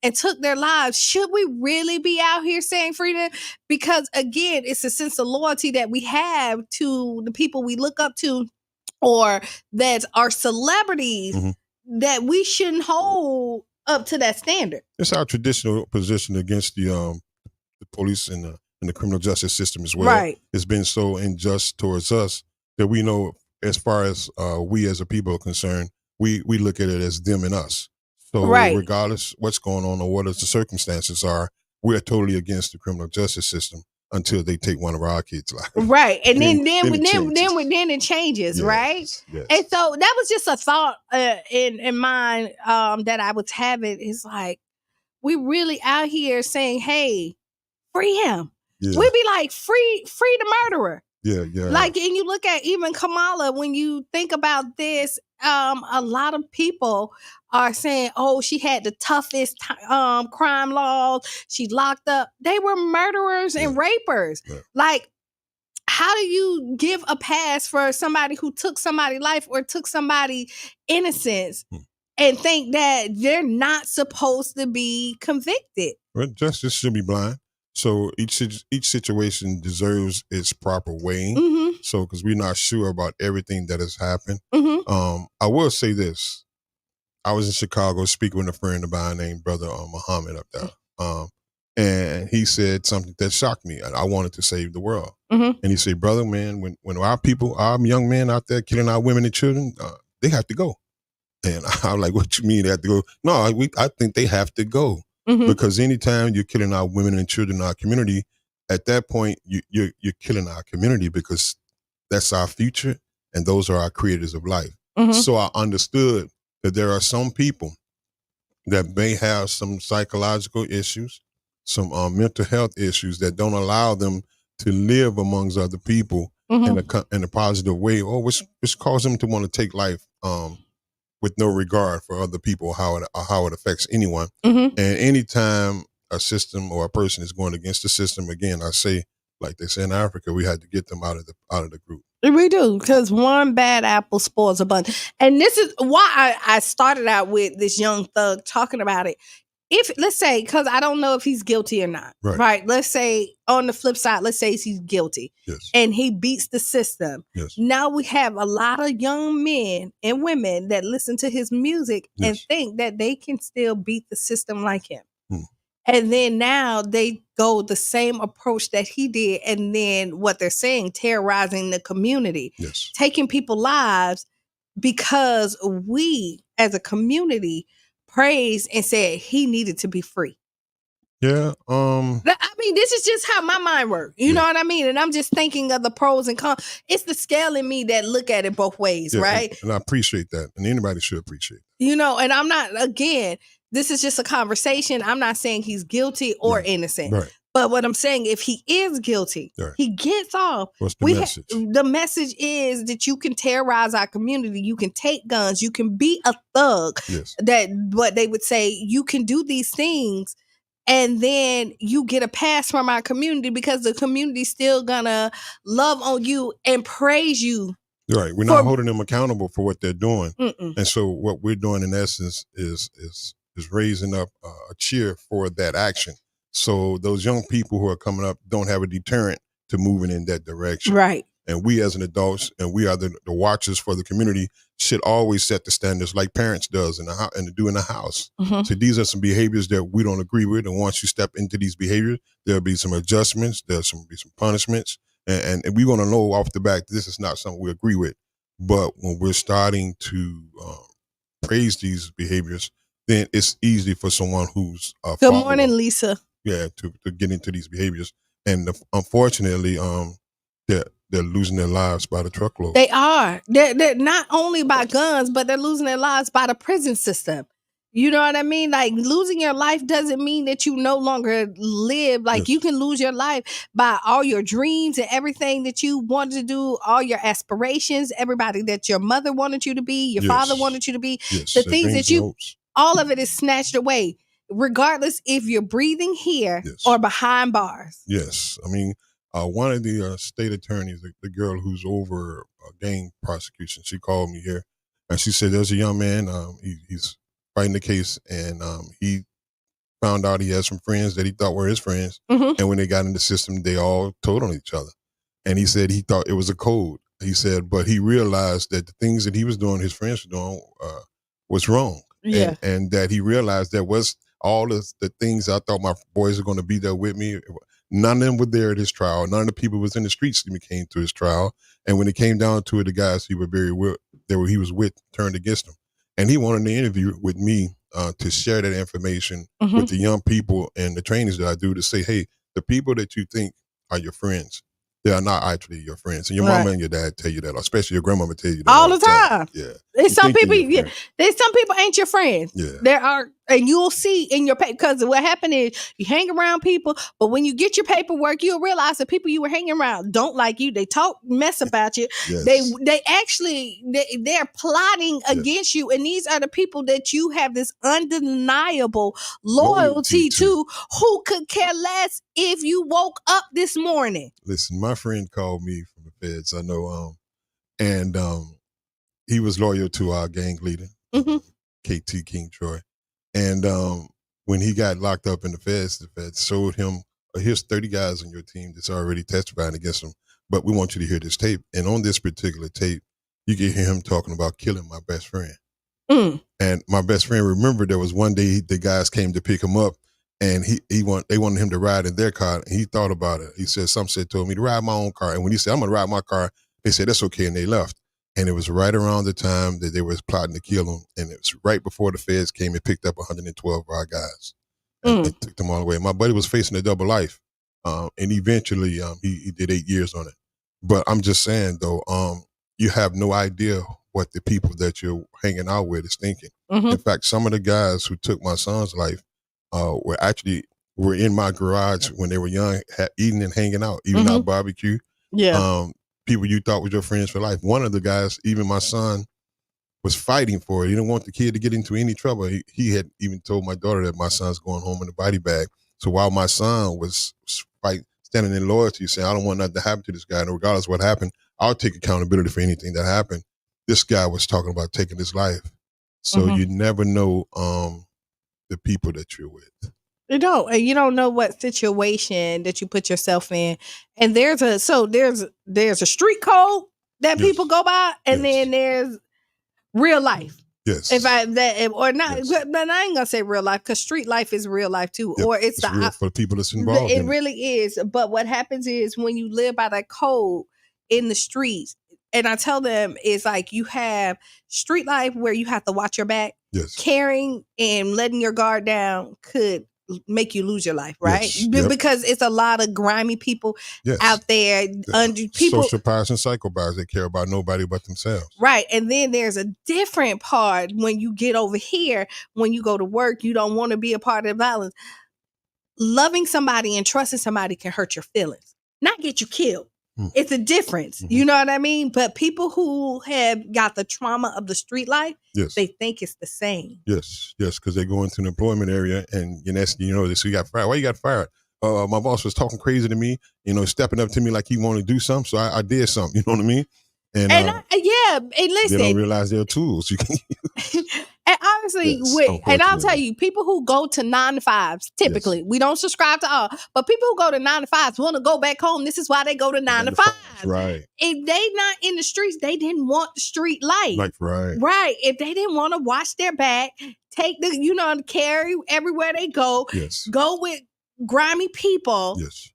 and took their lives, should we really be out here saying freedom? Because again, it's a sense of loyalty that we have to the people we look up to or that are celebrities that we shouldn't hold up to that standard. It's our traditional position against the police and the criminal justice system as well. Right. It's been so unjust towards us that we know, as far as we as a people are concerned, we look at it as them and us. So regardless what's going on or what the circumstances are, we're totally against the criminal justice system until they take one of our kids' lives. Right. And then it changes, right? Yes. And so that was just a thought in mind that I was having. It's like, we really out here saying, hey, free him. Yeah. We be like, free the murderer. Yeah. Like, and you look at even Kamala, when you think about this, a lot of people are saying, oh, she had the toughest crime laws. She locked up. They were murderers and rapers. Yeah. Like, how do you give a pass for somebody who took somebody's life or took somebody's innocence and think that they're not supposed to be convicted? Well, justice should be blind. So each situation deserves its proper weighing. So, because we're not sure about everything that has happened. I will say this. I was in Chicago speaking with a friend of mine named Brother Muhammad up there. And he said something that shocked me. I wanted to save the world. And he said, brother, man, when our people, our young men out there killing our women and children, they have to go. And I'm like, what you mean they have to go? No, I think they have to go. Because anytime you're killing our women and children in our community, at that point, you're killing our community because that's our future and those are our creators of life. So I understood that there are some people that may have some psychological issues, some mental health issues that don't allow them to live amongst other people in a positive way, or which cause them to want to take life with no regard for other people, how it affects anyone. And anytime a system or a person is going against the system, again, I say, like they say in Africa, we had to get them out of the group. We do, because one bad apple spoils a bunch. And this is why I started out with this young thug talking about it. If, let's say, because I don't know if he's guilty or not, right? Let's say on the flip side, let's say he's guilty and he beats the system. Now we have a lot of young men and women that listen to his music and think that they can still beat the system like him. And then now they go the same approach that he did. And then what they're saying, terrorizing the community, taking people's lives because we as a community praised and said he needed to be free. Yeah. I mean, this is just how my mind works. You know what I mean? And I'm just thinking of the pros and cons. It's the scale in me that look at it both ways, right? And I appreciate that. And anybody should appreciate that. You know, and I'm not, again, this is just a conversation. I'm not saying he's guilty or innocent. But what I'm saying, if he is guilty, he gets off. What's the message? The message is that you can terrorize our community. You can take guns. You can be a thug. Yes. That what they would say, you can do these things. And then you get a pass from our community because the community's still gonna love on you and praise you. Right. We're not holding them accountable for what they're doing. And so what we're doing in essence is raising up a cheer for that action. So those young people who are coming up don't have a deterrent to moving in that direction. Right. And we as an adults, and we are the watchers for the community, should always set the standards like parents does and do in the house. So these are some behaviors that we don't agree with. And once you step into these behaviors, there'll be some adjustments. There'll be some punishments. And we're going to know off the bat, this is not something we agree with. But when we're starting to praise these behaviors, then it's easy for someone who's Good morning, Lisa. Yeah, to get into these behaviors. And unfortunately, they're losing their lives by the truckload. They are. They're not only by guns, but they're losing their lives by the prison system. You know what I mean? Like, losing your life doesn't mean that you no longer live. Like, you can lose your life by all your dreams and everything that you wanted to do, all your aspirations, everybody that your mother wanted you to be, your father wanted you to be, the things that you, all of it is snatched away, regardless if you're breathing here or behind bars. Yes. I mean, one of the state attorneys, the girl who's over gang prosecution, she called me here and she said, there's a young man, he's fighting the case, and he found out he had some friends that he thought were his friends. And when they got in the system, they all told on each other. And he said he thought it was a code. He said, but he realized that the things that he was doing, his friends were doing, was wrong. Yeah. And that he realized that was all the things I thought my boys were going to be there with me. None of them were there at his trial. None of the people was in the streets when he came to his trial. And when it came down to it, the guys he was with turned against him. And he wanted to interview with me to share that information with the young people and the trainings that I do, to say, hey, the people that you think are your friends, they are not actually your friends. And your mama and your dad tell you that, especially your grandmama tell you that all the time. Yeah. There's some people, ain't your friends. Yeah. There are, and you'll see in your paper, because what happened is you hang around people, but when you get your paperwork, you'll realize the people you were hanging around don't like you. They talk mess about you. Yes. They actually, they're plotting against you. And these are the people that you have this undeniable loyalty to, who could care less if you woke up this morning. Listen, my friend called me from the feds, I know, and he was loyal to our gang leader, KT King Troy. And when he got locked up in the feds showed him, here's 30 guys on your team that's already testifying against him, but we want you to hear this tape. And on this particular tape, you can hear him talking about killing my best friend. And my best friend remembered there was one day the guys came to pick him up, and they wanted him to ride in their car. And he thought about it. He said, some said, told me to ride my own car. And when he said, I'm going to ride my car, they said, that's okay. And they left. And it was right around the time that they were plotting to kill him. And it was right before the feds came and picked up 112 of our guys and took them all away. My buddy was facing a double life. And eventually he did 8 years on it. But I'm just saying, though, you have no idea what the people that you're hanging out with is thinking. In fact, some of the guys who took my son's life were in my garage when they were young, eating and hanging out, eating out barbecue. Yeah. People you thought was your friends for life. One of the guys, even my son, was fighting for it. He didn't want the kid to get into any trouble. He had even told my daughter that my son's going home in a body bag. So while my son was standing in loyalty, saying, I don't want nothing to happen to this guy, and regardless of what happened, I'll take accountability for anything that happened. This guy was talking about taking his life. So you never know the people that you're with. You don't. And you don't know what situation that you put yourself in. And there's a street code that people go by, and then there's real life. Yes. But I ain't gonna say real life, because street life is real life too. Yep. Or it's real for the people that's involved. It really is. But what happens is when you live by that code in the streets, and I tell them, it's like you have street life where you have to watch your back. Yes. Caring and letting your guard down could make you lose your life, right? Yes. Yep. Because it's a lot of grimy people out there. People, sociopaths and psychopaths that care about nobody but themselves. Right. And then there's a different part when you get over here, when you go to work, you don't want to be a part of the violence. loving somebody and trusting somebody can hurt your feelings, not get you killed. It's a difference. You know what I mean? But people who have got the trauma of the street life, they think it's the same. Yes, because they go into an employment area and they say, you got fired. Why you got fired? My boss was talking crazy to me, stepping up to me like he wanted to do something. So I did something, you know what I mean? And listen, they don't realize they're tools. You can and honestly, and I'll tell you, people who go to 9 to 5s, typically, we don't subscribe to all, but people who go to 9 to 5s want to go back home. This is why they go to 9 to 5. Right. If they not in the streets, they didn't want the street life. Right. If they didn't want to watch their back, take the, carry everywhere they go, go with grimy people. Yes.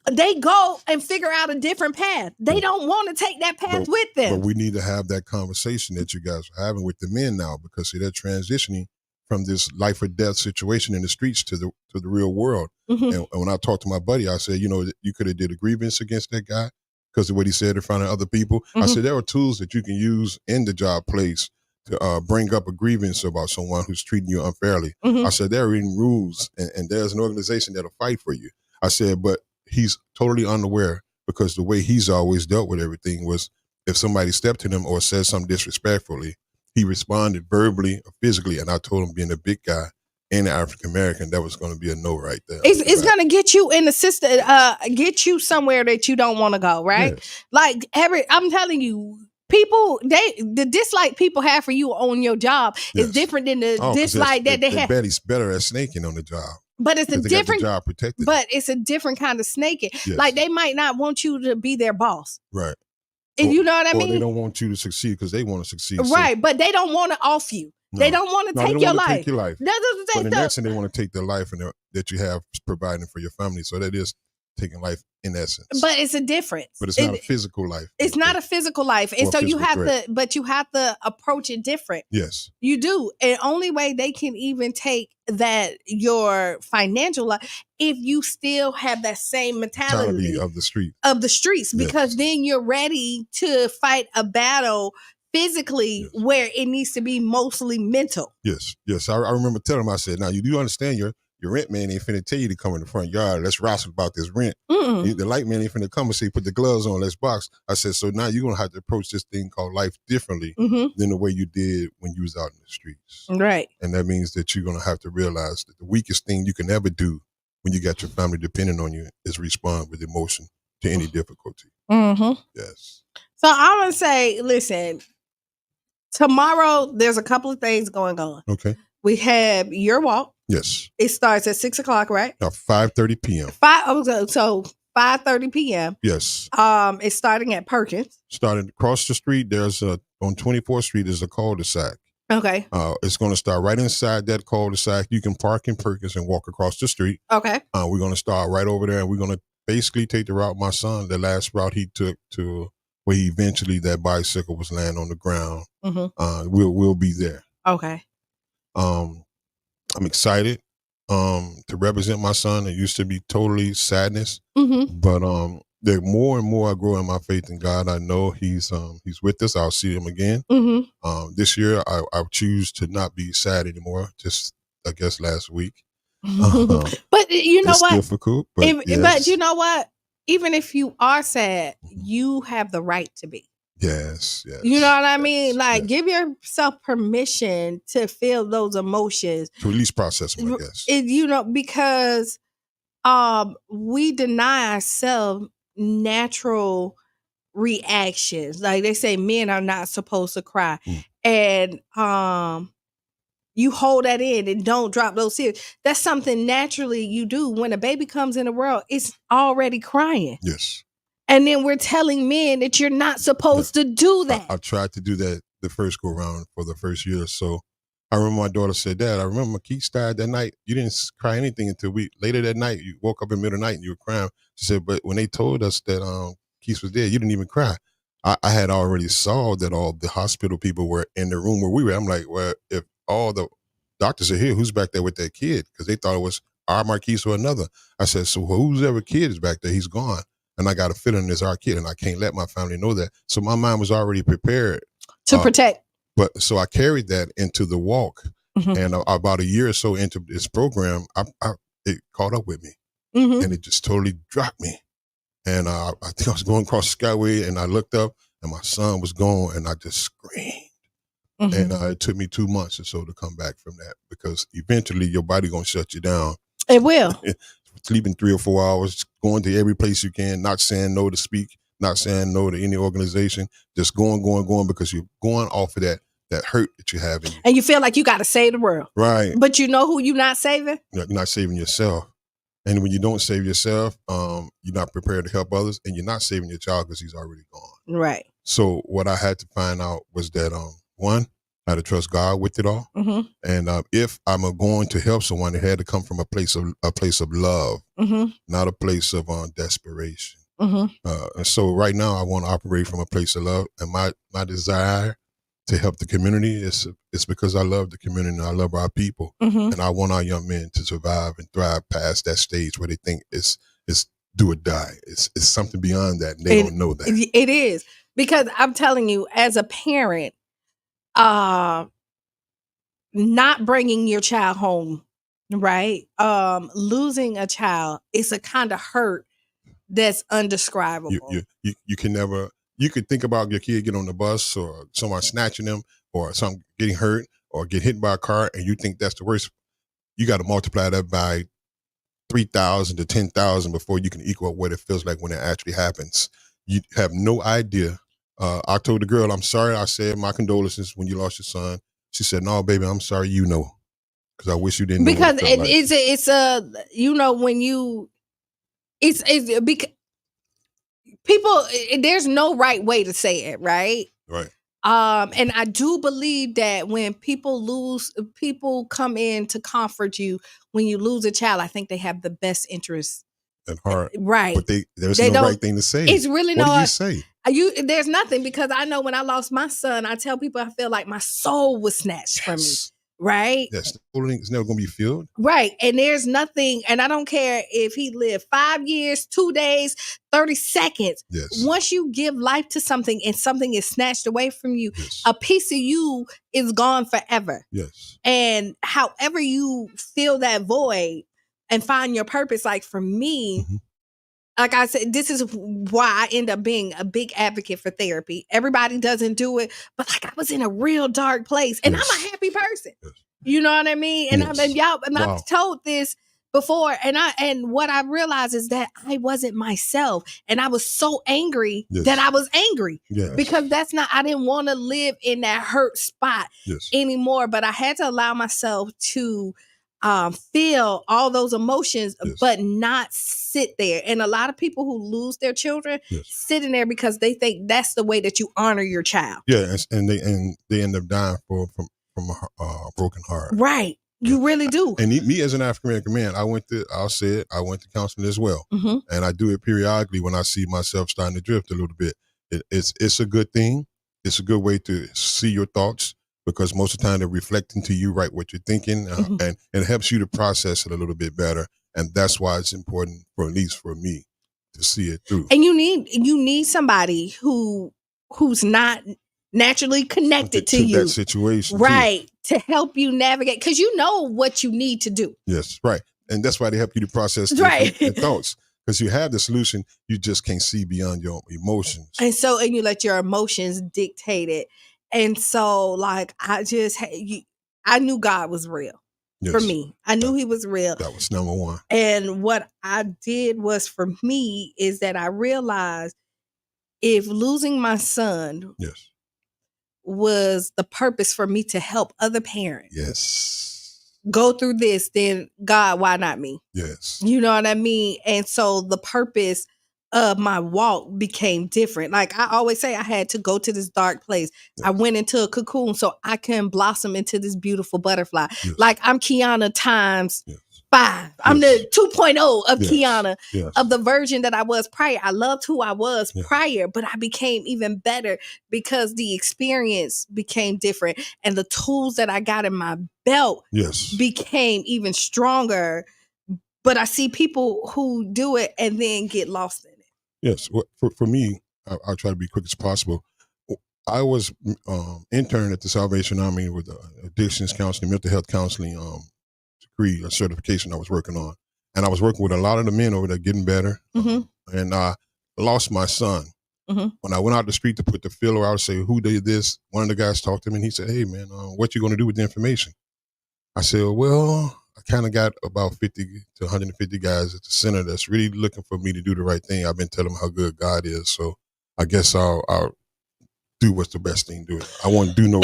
They go and figure out a different path. They don't want to take that path with them. But we need to have that conversation that you guys are having with the men now, because they're transitioning from this life or death situation in the streets to the real world. And when I talked to my buddy, I said, you could have did a grievance against that guy because of what he said in front of other people. I said, there are tools that you can use in the job place to bring up a grievance about someone who's treating you unfairly. I said, there are even rules and there's an organization that'll fight for you. I said, but he's totally unaware, because the way he's always dealt with everything was if somebody stepped to him or said something disrespectfully, he responded verbally or physically. And I told him, being a big guy and African American, that was going to be a no right there. It's going to get you in the system, get you somewhere that you don't want to go, right? Yes. Like I'm telling you, people, the dislike people have for you on your job is different than the dislike that they have. Betty's better at snaking on the job. But it's a different job protected. But it's a different kind of snaking. Yes. Like they might not want you to be their boss. Right. And you know what I mean? They don't want you to succeed because they want to succeed. Right, but they don't want to off you. No. They don't want to take your life. Take your life. But in essence, they want to take the life that you have providing for your family. So that is taking life in essence. But it's a difference. But it's not a physical life. It's not a physical life. And so you have you have to approach it different. Yes. You do. And only way they can even take that, your financial life, if you still have that same mentality of the street. Of the streets, because then you're ready to fight a battle physically where it needs to be mostly mental. Yes. I remember telling him, I said, now you do understand your rent man ain't finna tell you to come in the front yard. Let's wrestle about this rent. The light man ain't finna come and say, put the gloves on, let's box. I said, so now you're going to have to approach this thing called life differently than the way you did when you was out in the streets. Right. And that means that you're going to have to realize that the weakest thing you can ever do when you got your family depending on you is respond with emotion to any difficulty. Yes. So I'm going to say, listen, tomorrow there's a couple of things going on. Okay. We have your walk. Yes. It starts at 6:00, right? 5:30 p.m. So 5:30 p.m. Yes. It's starting at Perkins. Starting across the street, there's on 24th Street is a cul-de-sac. Okay. It's going to start right inside that cul-de-sac. You can park in Perkins and walk across the street. Okay. We're going to start right over there, and we're going to basically take the route my son, the last route he took to where he eventually that bicycle was laying on the ground. We'll be there. Okay. I'm excited to represent my son. It used to be totally sadness, but the more and more I grow in my faith in God, I know he's with us. I'll see him again. This year, I choose to not be sad anymore. Just I guess last week. But you know what? It's difficult. But you know what? Even if you are sad, you have the right to be. Yes. You know what I mean? Like, give yourself permission to feel those emotions. To at least process them, I guess. Because we deny ourselves natural reactions. Like they say, men are not supposed to cry. And you hold that in and don't drop those tears. That's something naturally you do. When a baby comes in the world, it's already crying. Yes. And then we're telling men that you're not supposed to do that. I tried to do that the first go round for the first year or so. I remember my daughter said, Dad, I remember Keith died that night. You didn't cry anything until later that night. You woke up in the middle of the night and you were crying. She said, but when they told us that Keith was dead, you didn't even cry. I had already saw that all the hospital people were in the room where we were. I'm like, well, if all the doctors are here, who's back there with that kid? Because they thought it was our Marquise or another. I said, so who's ever kid is back there, he's gone. And I got a feeling it's our kid, and I can't let my family know that. So my mind was already prepared to protect. But so I carried that into the walk, and about a year or so into this program, it caught up with me, and it just totally dropped me. And I think I was going across the skyway, and I looked up, and my son was gone, and I just screamed. And it took me 2 months or so to come back from that, because eventually your body gonna shut you down. It will. Sleeping 3 or 4 hours, going to every place you can, not saying no to speak, not saying no to any organization, just going, because you're going off of that hurt that you have in you. And you feel like you got to save the world. Right. But you know who you're not saving? You're not saving yourself. And when you don't save yourself, you're not prepared to help others, and you're not saving your child because he's already gone. Right. So what I had to find out was that, one, I had to trust God with it all. And if I'm going to help someone, it had to come from a place of love, not a place of desperation. And so right now I want to operate from a place of love, and my desire to help the community is because I love the community and I love our people, and I want our young men to survive and thrive past that stage where they think it's do or die. It's something beyond that, and they don't know that. It is, because I'm telling you, as a parent, not bringing your child home, right? Losing a child is a kind of hurt that's undescribable. You can never. You could think about your kid get on the bus, or someone snatching them, or some getting hurt, or get hit by a car, and you think that's the worst. You got to multiply that by 3,000 to 10,000 before you can equal what it feels like when it actually happens. You have no idea. I told the girl, I'm sorry. I said my condolences when you lost your son. She said, no, baby, I'm sorry. Because I wish you didn't know. Because it's when you, it's because people, there's no right way to say it, right? Right. And I do believe that when people come in to comfort you when you lose a child, I think they have the best interest at heart. Right. But there's no right thing to say. It's really what do you say? There's nothing, because I know when I lost my son, I tell people I feel like my soul was snatched from me. Right? Yes. It's never going to be filled. Right. And there's nothing, and I don't care if he lived 5 years, 2 days, 30 seconds. Yes. Once you give life to something and something is snatched away from you, a piece of you is gone forever. Yes. And however you fill that void and find your purpose, like for me, like I said, this is why I end up being a big advocate for therapy. Everybody doesn't do it, but like I was in a real dark place, and I'm a happy person. Yes. You know what I mean? And I've told this before, and what I realized is that I wasn't myself, and I was so angry that I was angry because I didn't want to live in that hurt spot anymore. But I had to allow myself to feel all those emotions, but not sit there. And a lot of people who lose their children sit in there because they think that's the way that you honor your child. Yeah, and they end up dying from a broken heart. Right. You really do. And me as an African American man, I went to counseling as well. And I do it periodically when I see myself starting to drift a little bit. It's a good thing. It's a good way to see your thoughts, because most of the time they're reflecting to you right what you're thinking, and it helps you to process it a little bit better. And that's why it's important, for at least for me, to see it through. And you need somebody who's not naturally connected to you, that situation, right, to help you navigate, because you know what you need to do. Yes, right, and that's why they help you to process your thoughts, because you have the solution, you just can't see beyond your emotions, and you let your emotions dictate it. And so, like, I knew God was real for me. I knew He was real. That was number one. And what I did was, for me, is that I realized if losing my son was the purpose for me to help other parents go through this, then God, why not me? Yes. You know what I mean? And so the purpose of my walk became different. Like I always say, I had to go to this dark place. I went into a cocoon so I can blossom into this beautiful butterfly. Like I'm Kiana times 5. I'm the 2.0 of Kiana, of the version that I was prior. I loved who I was prior, but I became even better because the experience became different, and the tools that I got in my belt became even stronger. But I see people who do it and then get lost in it. Yes. Well, for me, I'll try to be quick as possible. I was intern at the Salvation Army with addictions counseling, mental health counseling degree, a certification I was working on. And I was working with a lot of the men over there getting better. And I lost my son. When I went out the street to put the filler out, say, who did this? One of the guys talked to me and he said, hey, man, what you going to do with the information? I said, well, I kind of got about 50 to 150 guys at the center that's really looking for me to do the right thing. I've been telling them how good God is. So I guess I'll do what's the best thing to do. I won't do no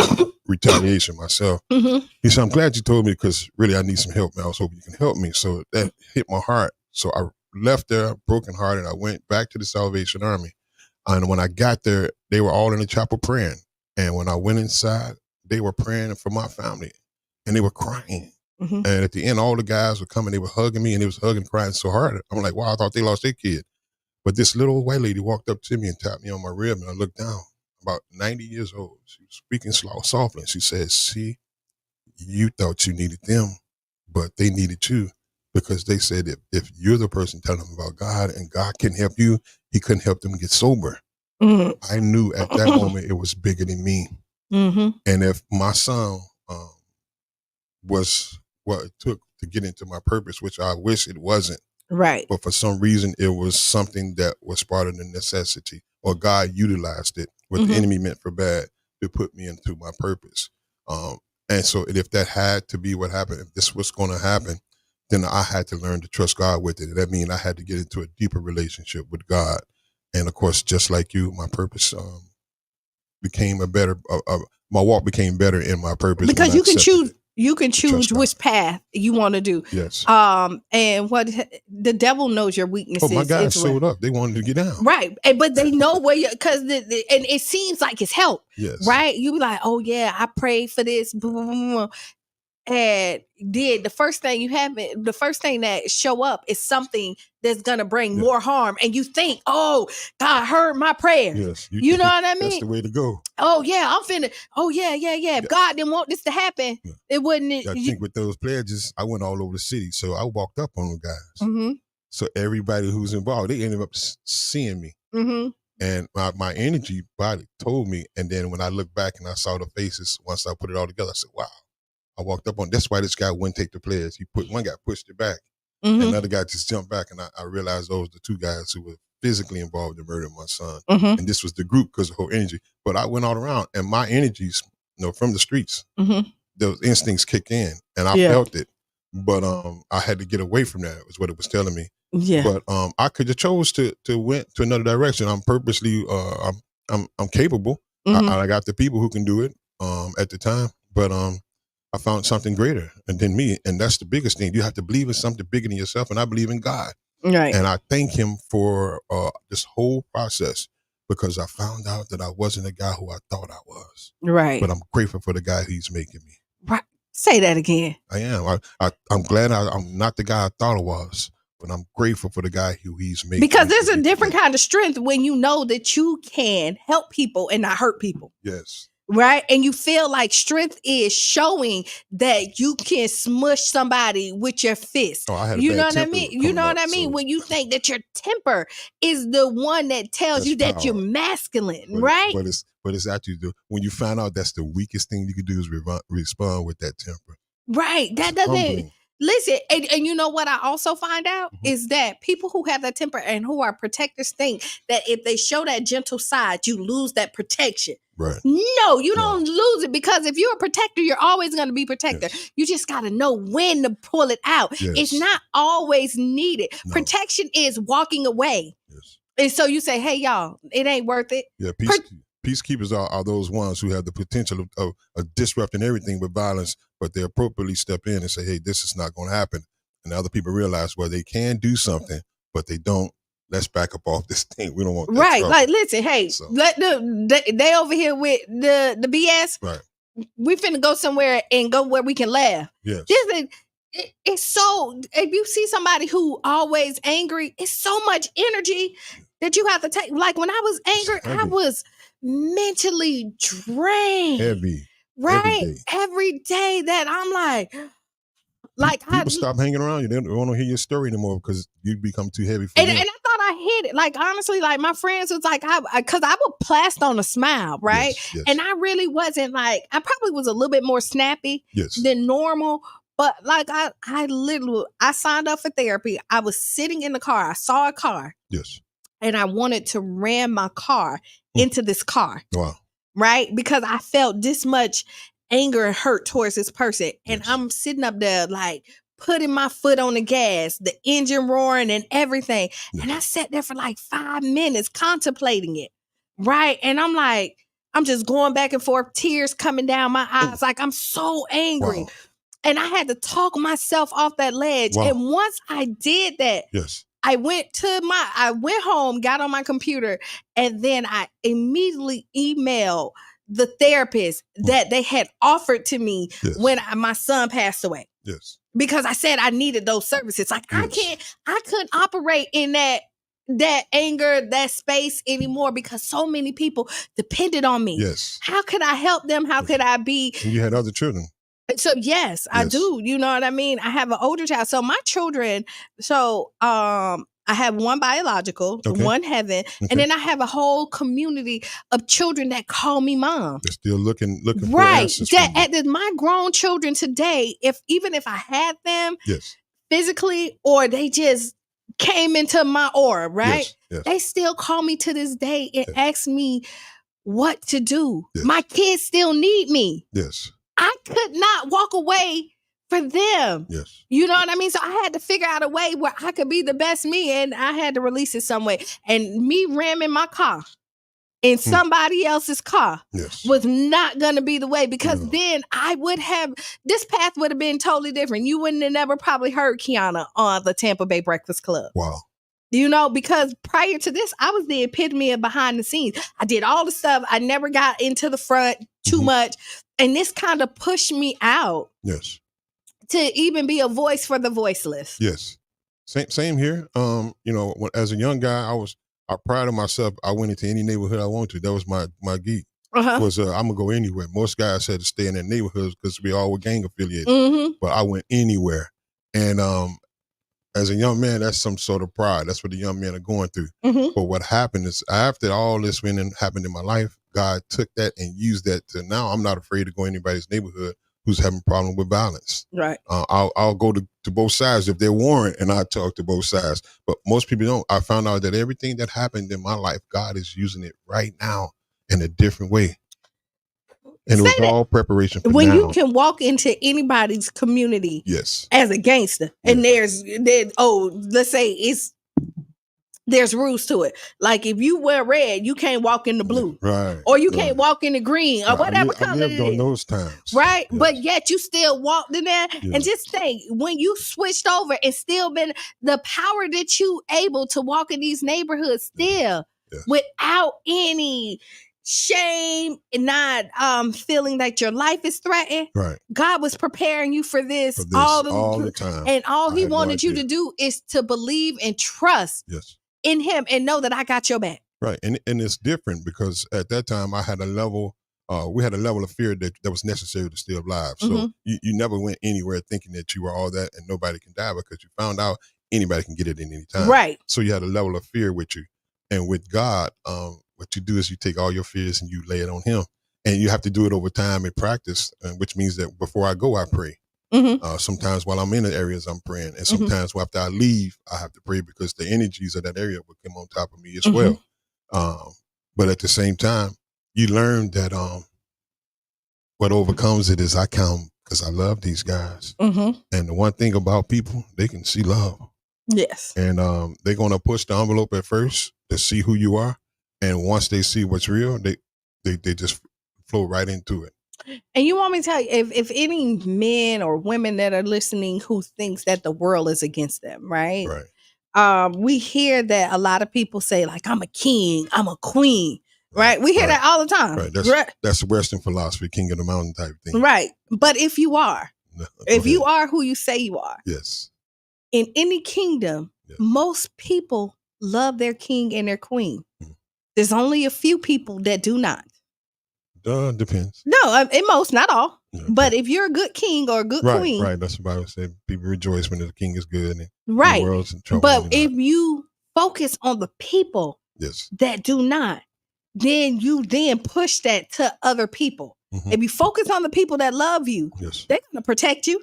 retaliation myself. He said, I'm glad you told me because really I need some help, man. I was hoping you can help me. So that hit my heart. So I left there brokenhearted. I went back to the Salvation Army. And when I got there, they were all in the chapel praying. And when I went inside, they were praying for my family. And they were crying. And at the end, all the guys were coming. They were hugging me, and they was hugging, crying so hard. I'm like, wow, I thought they lost their kid. But this little white lady walked up to me and tapped me on my rib, and I looked down. About 90 years old. She was speaking softly. And she said, see, you thought you needed them, but they needed you. Because they said if you're the person telling them about God and God can help you, he couldn't help them get sober. I knew at that moment it was bigger than me. And if my son was what it took to get into my purpose, which I wish it wasn't. Right. But for some reason, it was something that was part of the necessity, or God utilized it, what the enemy meant for bad, to put me into my purpose. And so if that had to be what happened, if this was going to happen, then I had to learn to trust God with it. And that means I had to get into a deeper relationship with God. And of course, just like you, my purpose became a better, my walk became better in my purpose. Because you can choose. You can choose which path you want to do. Yes. And what the devil knows your weaknesses. Oh, my guys showed up. They wanted to get down. Right. But they know where you're, because and it seems like it's help. Yes. Right. You be like, oh yeah, I prayed for this. And the first thing that show up is something that's gonna bring more harm, and you think, oh, God heard my prayer. Yes, you know what I mean. That's the way to go. Oh yeah, I'm finna. Oh yeah. If God didn't want this to happen, it wouldn't. I think with those pledges, I went all over the city, so I walked up on them guys. So everybody who's involved, they ended up seeing me, and my energy body told me. And then when I looked back and I saw the faces, once I put it all together, I said, wow. I walked up on. That's why this guy wouldn't take the pledge. One guy pushed it back, and another guy just jumped back, and I realized those were the two guys who were physically involved in murdering my son. And this was the group because of the whole energy. But I went all around, and my energies, from the streets, those instincts kick in, and I felt it. But I had to get away from that. Was what it was telling me. Yeah. But I could have chose to went to another direction. I'm purposely. I'm capable. I got the people who can do it. At the time, but I found something greater than me. And that's the biggest thing. You have to believe in something bigger than yourself. And I believe in God. Right. And I thank him for this whole process, because I found out that I wasn't the guy who I thought I was. Right. But I'm grateful for the guy he's making me. Right. Say that again. I am. I'm glad I'm not the guy I thought I was, but I'm grateful for the guy who he's making. Because there's a different kind of strength when you know that you can help people and not hurt people. Yes. Right. And you feel like strength is showing that you can smush somebody with your fist. Oh, I had a you bad know what I temper mean? You know what I mean? so- When you think that your temper is the one that tells That's you that power. you're masculine, But right? But it's actually when you find out that's the weakest thing you can do is respond with that temper. Right. That It's doesn't. humbling. Listen, and you know what I also find out is that people who have that temper and who are protectors think that if they show that gentle side, you lose that protection. Right. No, you don't lose it, because if you're a protector, you're always going to be a protector. Yes. You just got to know when to pull it out. Yes. It's not always needed. No. Protection is walking away. Yes. And so you say, hey, y'all, it ain't worth it. Yeah. Peacekeepers are those ones who have the potential of disrupting everything with violence, but they appropriately step in and say, hey, this is not going to happen. And other people realize, well, they can do something, but they don't. Let's back up off this thing. We don't want that Right. trouble. Like, listen, hey, So- they over here with the BS. Right. We finna go somewhere and go where we can laugh. Yes. It's so, if you see somebody who always angry, it's so much energy that you have to take. Like when I was angry, I heavy. was mentally drained. Heavy. Right? Every day that I'm like People stop hanging around you. They don't want to hear your story anymore because you become too heavy for and them. I thought I hit it. Like, honestly, like my friends was like, because I would plast on a smile, right? Yes, yes. And I really wasn't like, I probably was a little bit more snappy Yes. than normal. But like I literally, I signed up for therapy. I was sitting in the car. I saw a car. Yes. And I wanted to ram my car into this car. Wow. Right? Because I felt this much anger and hurt towards this person. And Yes. I'm sitting up there like putting my foot on the gas, the engine roaring and everything. Yes. And I sat there for like 5 minutes contemplating it. Right? And I'm like, I'm just going back and forth, tears coming down my eyes. Like, I'm so angry. Wow. And I had to talk myself off that ledge. Wow. And once I did that, Yes. I went home, got on my computer, and then I immediately emailed the therapist that they had offered to me Yes. when my son passed away. Yes. Because I said I needed those services. Like Yes. I couldn't operate in that anger, that space anymore because so many people depended on me. Yes. How could I help them? How could I be? And you had other children. So yes, I do. You know what I mean? I have an older child. So my children, I have one biological, one heaven, and then I have a whole community of children that call me mom. They're still looking for right. answers That my grown children today, even if I had them yes. physically or they just came into my aura, right? Yes. Yes. They still call me to this day and ask me what to do. Yes. My kids still need me. Yes. I could not walk away for them. Yes. You know what I mean? So I had to figure out a way where I could be the best me, and I had to release it some way. And me ramming my car in somebody else's car was not going to be the way, because then this path would have been totally different. You wouldn't have never probably heard Kiana on the Tampa Bay Breakfast Club. Wow. You know, because prior to this, I was the epitome of behind the scenes. I did all the stuff. I never got into the front too much. And this kind of pushed me out. Yes. To even be a voice for the voiceless. Yes. Same here. As a young guy, I prided myself. I went into any neighborhood I wanted to. That was my geek. Was I'm gonna go anywhere. Most guys had to stay in their neighborhoods because we all were gang affiliated. But I went anywhere. And as a young man, that's some sort of pride. That's what the young men are going through. But what happened is, after all this went and happened in my life, God took that and used that to now I'm not afraid to go anybody's neighborhood who's having a problem with violence. Right. I'll go to both sides if they're warrant, and I talk to both sides. But most people don't. I found out that everything that happened in my life, God is using it right now in a different way. And it was all preparation for when now. you can walk into anybody's community yes. as a gangster, and let's say there's rules to it. Like if you wear red, you can't walk in the blue. Right. Or you can't walk in the green or whatever color it is. On those times. Right? Yes. But yet you still walked in there. Yes. And just think, when you switched over and still been the power that you able to walk in these neighborhoods still without any shame and not feeling that your life is threatened. Right. God was preparing you for this, all the time. And all he wanted you to do is to believe and trust in him and know that I got your back. Right. And it's different because at that time I had a level, we had a level of fear that was necessary to stay alive. So you never went anywhere thinking that you were all that and nobody can die, because you found out anybody can get it in any time. Right. So you had a level of fear with you. And with God, what you do is you take all your fears and you lay it on him. And you have to do it over time and practice, which means that before I go, I pray. Sometimes while I'm in the areas, I'm praying. And sometimes after I leave, I have to pray because the energies of that area will come on top of me as well. But at the same time, you learn that what overcomes it is I come because I love these guys. And the one thing about people, they can see love. Yes. And they're going to push the envelope at first to see who you are. And once they see what's real, they just flow right into it. And you want me to tell you, if any men or women that are listening who thinks that the world is against them, right? Right. We hear that a lot of people say, like, I'm a king, I'm a queen, right? We hear that all the time. Right. That's Western philosophy, king of the mountain type thing. Right. But if you are, you are who you say you are, yes, in any kingdom, most people love their king and their queen. There's only a few people that do not. Depends. No, in most, not all. Okay. But if you're a good king or a good queen. Right, that's what the Bible said. People rejoice when the king is good and the world's in trouble. But if you focus on the people that do not, then you push that to other people. If you focus on the people that love you, they're going to protect you.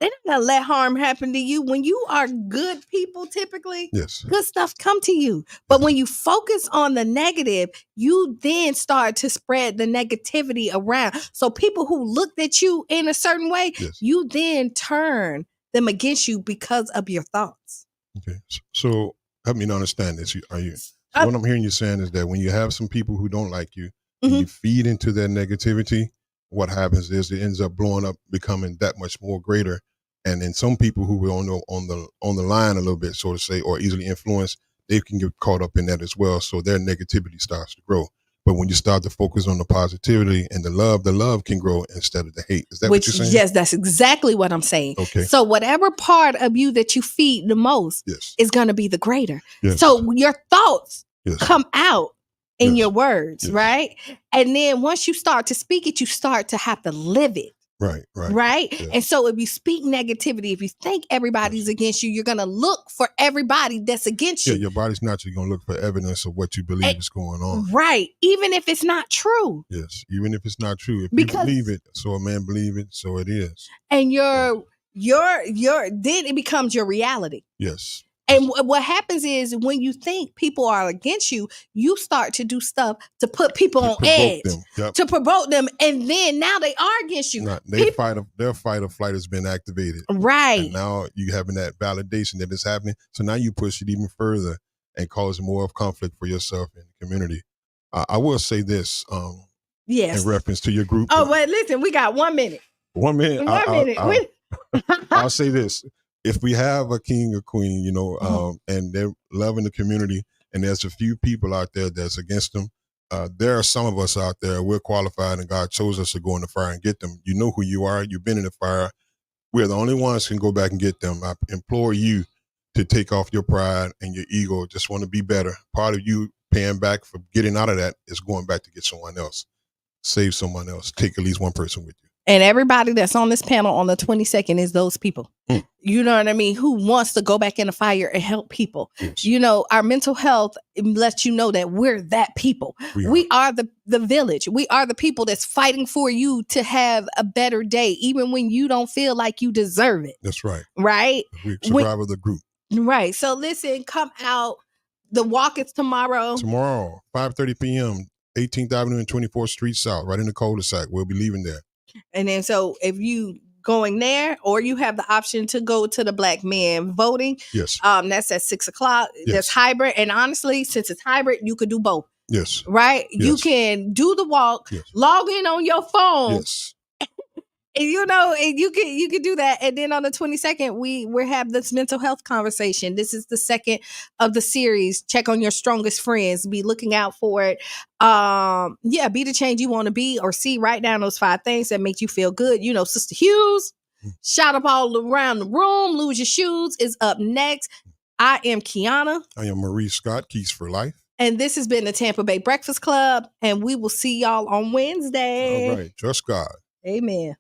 they're not gonna let harm happen to you. When you are good people, typically, Yes. good stuff come to you. But when you focus on the negative, you then start to spread the negativity around. So people who looked at you in a certain way, Yes. you then turn them against you because of your thoughts. Okay. So help me to understand this. What I'm hearing you saying is that when you have some people who don't like you and you feed into their negativity, what happens is it ends up blowing up, becoming that much more greater. And then some people who are on the line a little bit, so to say, or easily influenced, they can get caught up in that as well. So their negativity starts to grow. But when you start to focus on the positivity and the love can grow instead of the hate. Is that what you're saying? Yes, that's exactly what I'm saying. Okay. So whatever part of you that you feed the most is going to be the greater. Yes. So your thoughts come out in your words, right? And then once you start to speak it, you start to have to live it. Right. Yes. And so if you speak negativity, if you think everybody's against you, you're going to look for everybody that's against you. Yeah, your body's naturally going to look for evidence of what you believe is going on. Right. Even if it's not true. Yes. Even if it's not true. If you believe it, so a man believe it, so it is. And then it becomes your reality. Yes. And what happens is when you think people are against you, you start to do stuff to put people on edge, to provoke them. And then now they are against you. Their fight or flight has been activated. Right. And now you having that validation that it's happening. So now you push it even further and cause more of conflict for yourself and the community. I will say this in reference to your group. Oh, but listen, we got 1 minute. 1 minute. 1 minute. I'll say this. If we have a king or queen, and they're loving the community, and there's a few people out there that's against them, there are some of us out there, we're qualified, and God chose us to go in the fire and get them. You know who you are. You've been in the fire. We're the only ones who can go back and get them. I implore you to take off your pride and your ego. Just want to be better. Part of you paying back for getting out of that is going back to get someone else. Save someone else. Take at least one person with you. And everybody that's on this panel on the 22nd is those people. You know what I mean? Who wants to go back in the fire and help people? Yes. Our mental health lets you know that we're that people. We are the village. We are the people that's fighting for you to have a better day, even when you don't feel like you deserve it. That's right. Right? We survive the group. Right. So listen, come out. The walk is tomorrow. Tomorrow, 5:30 p.m., 18th Avenue and 24th Street South, right in the cul-de-sac. We'll be leaving there. And then so if you going there, or you have the option to go to the Black Men voting. Yes. That's at 6:00. Yes. That's hybrid. And honestly, since it's hybrid, you could do both. Yes. Right? Yes. You can do the walk, yes. log in on your phone. Yes. And and you can do that. And then on the 22nd, we have this mental health conversation. This is the second of the series. Check on your strongest friends. Be looking out for it. Be the change you want to be or see. Write down those 5 things that make you feel good. Sister Hughes, shout up all around the room. Lose Your Shoes is up next. I am Kiana. I am Marie Scott, Keys for Life. And this has been the Tampa Bay Breakfast Club. And we will see y'all on Wednesday. All right. Trust God. Amen.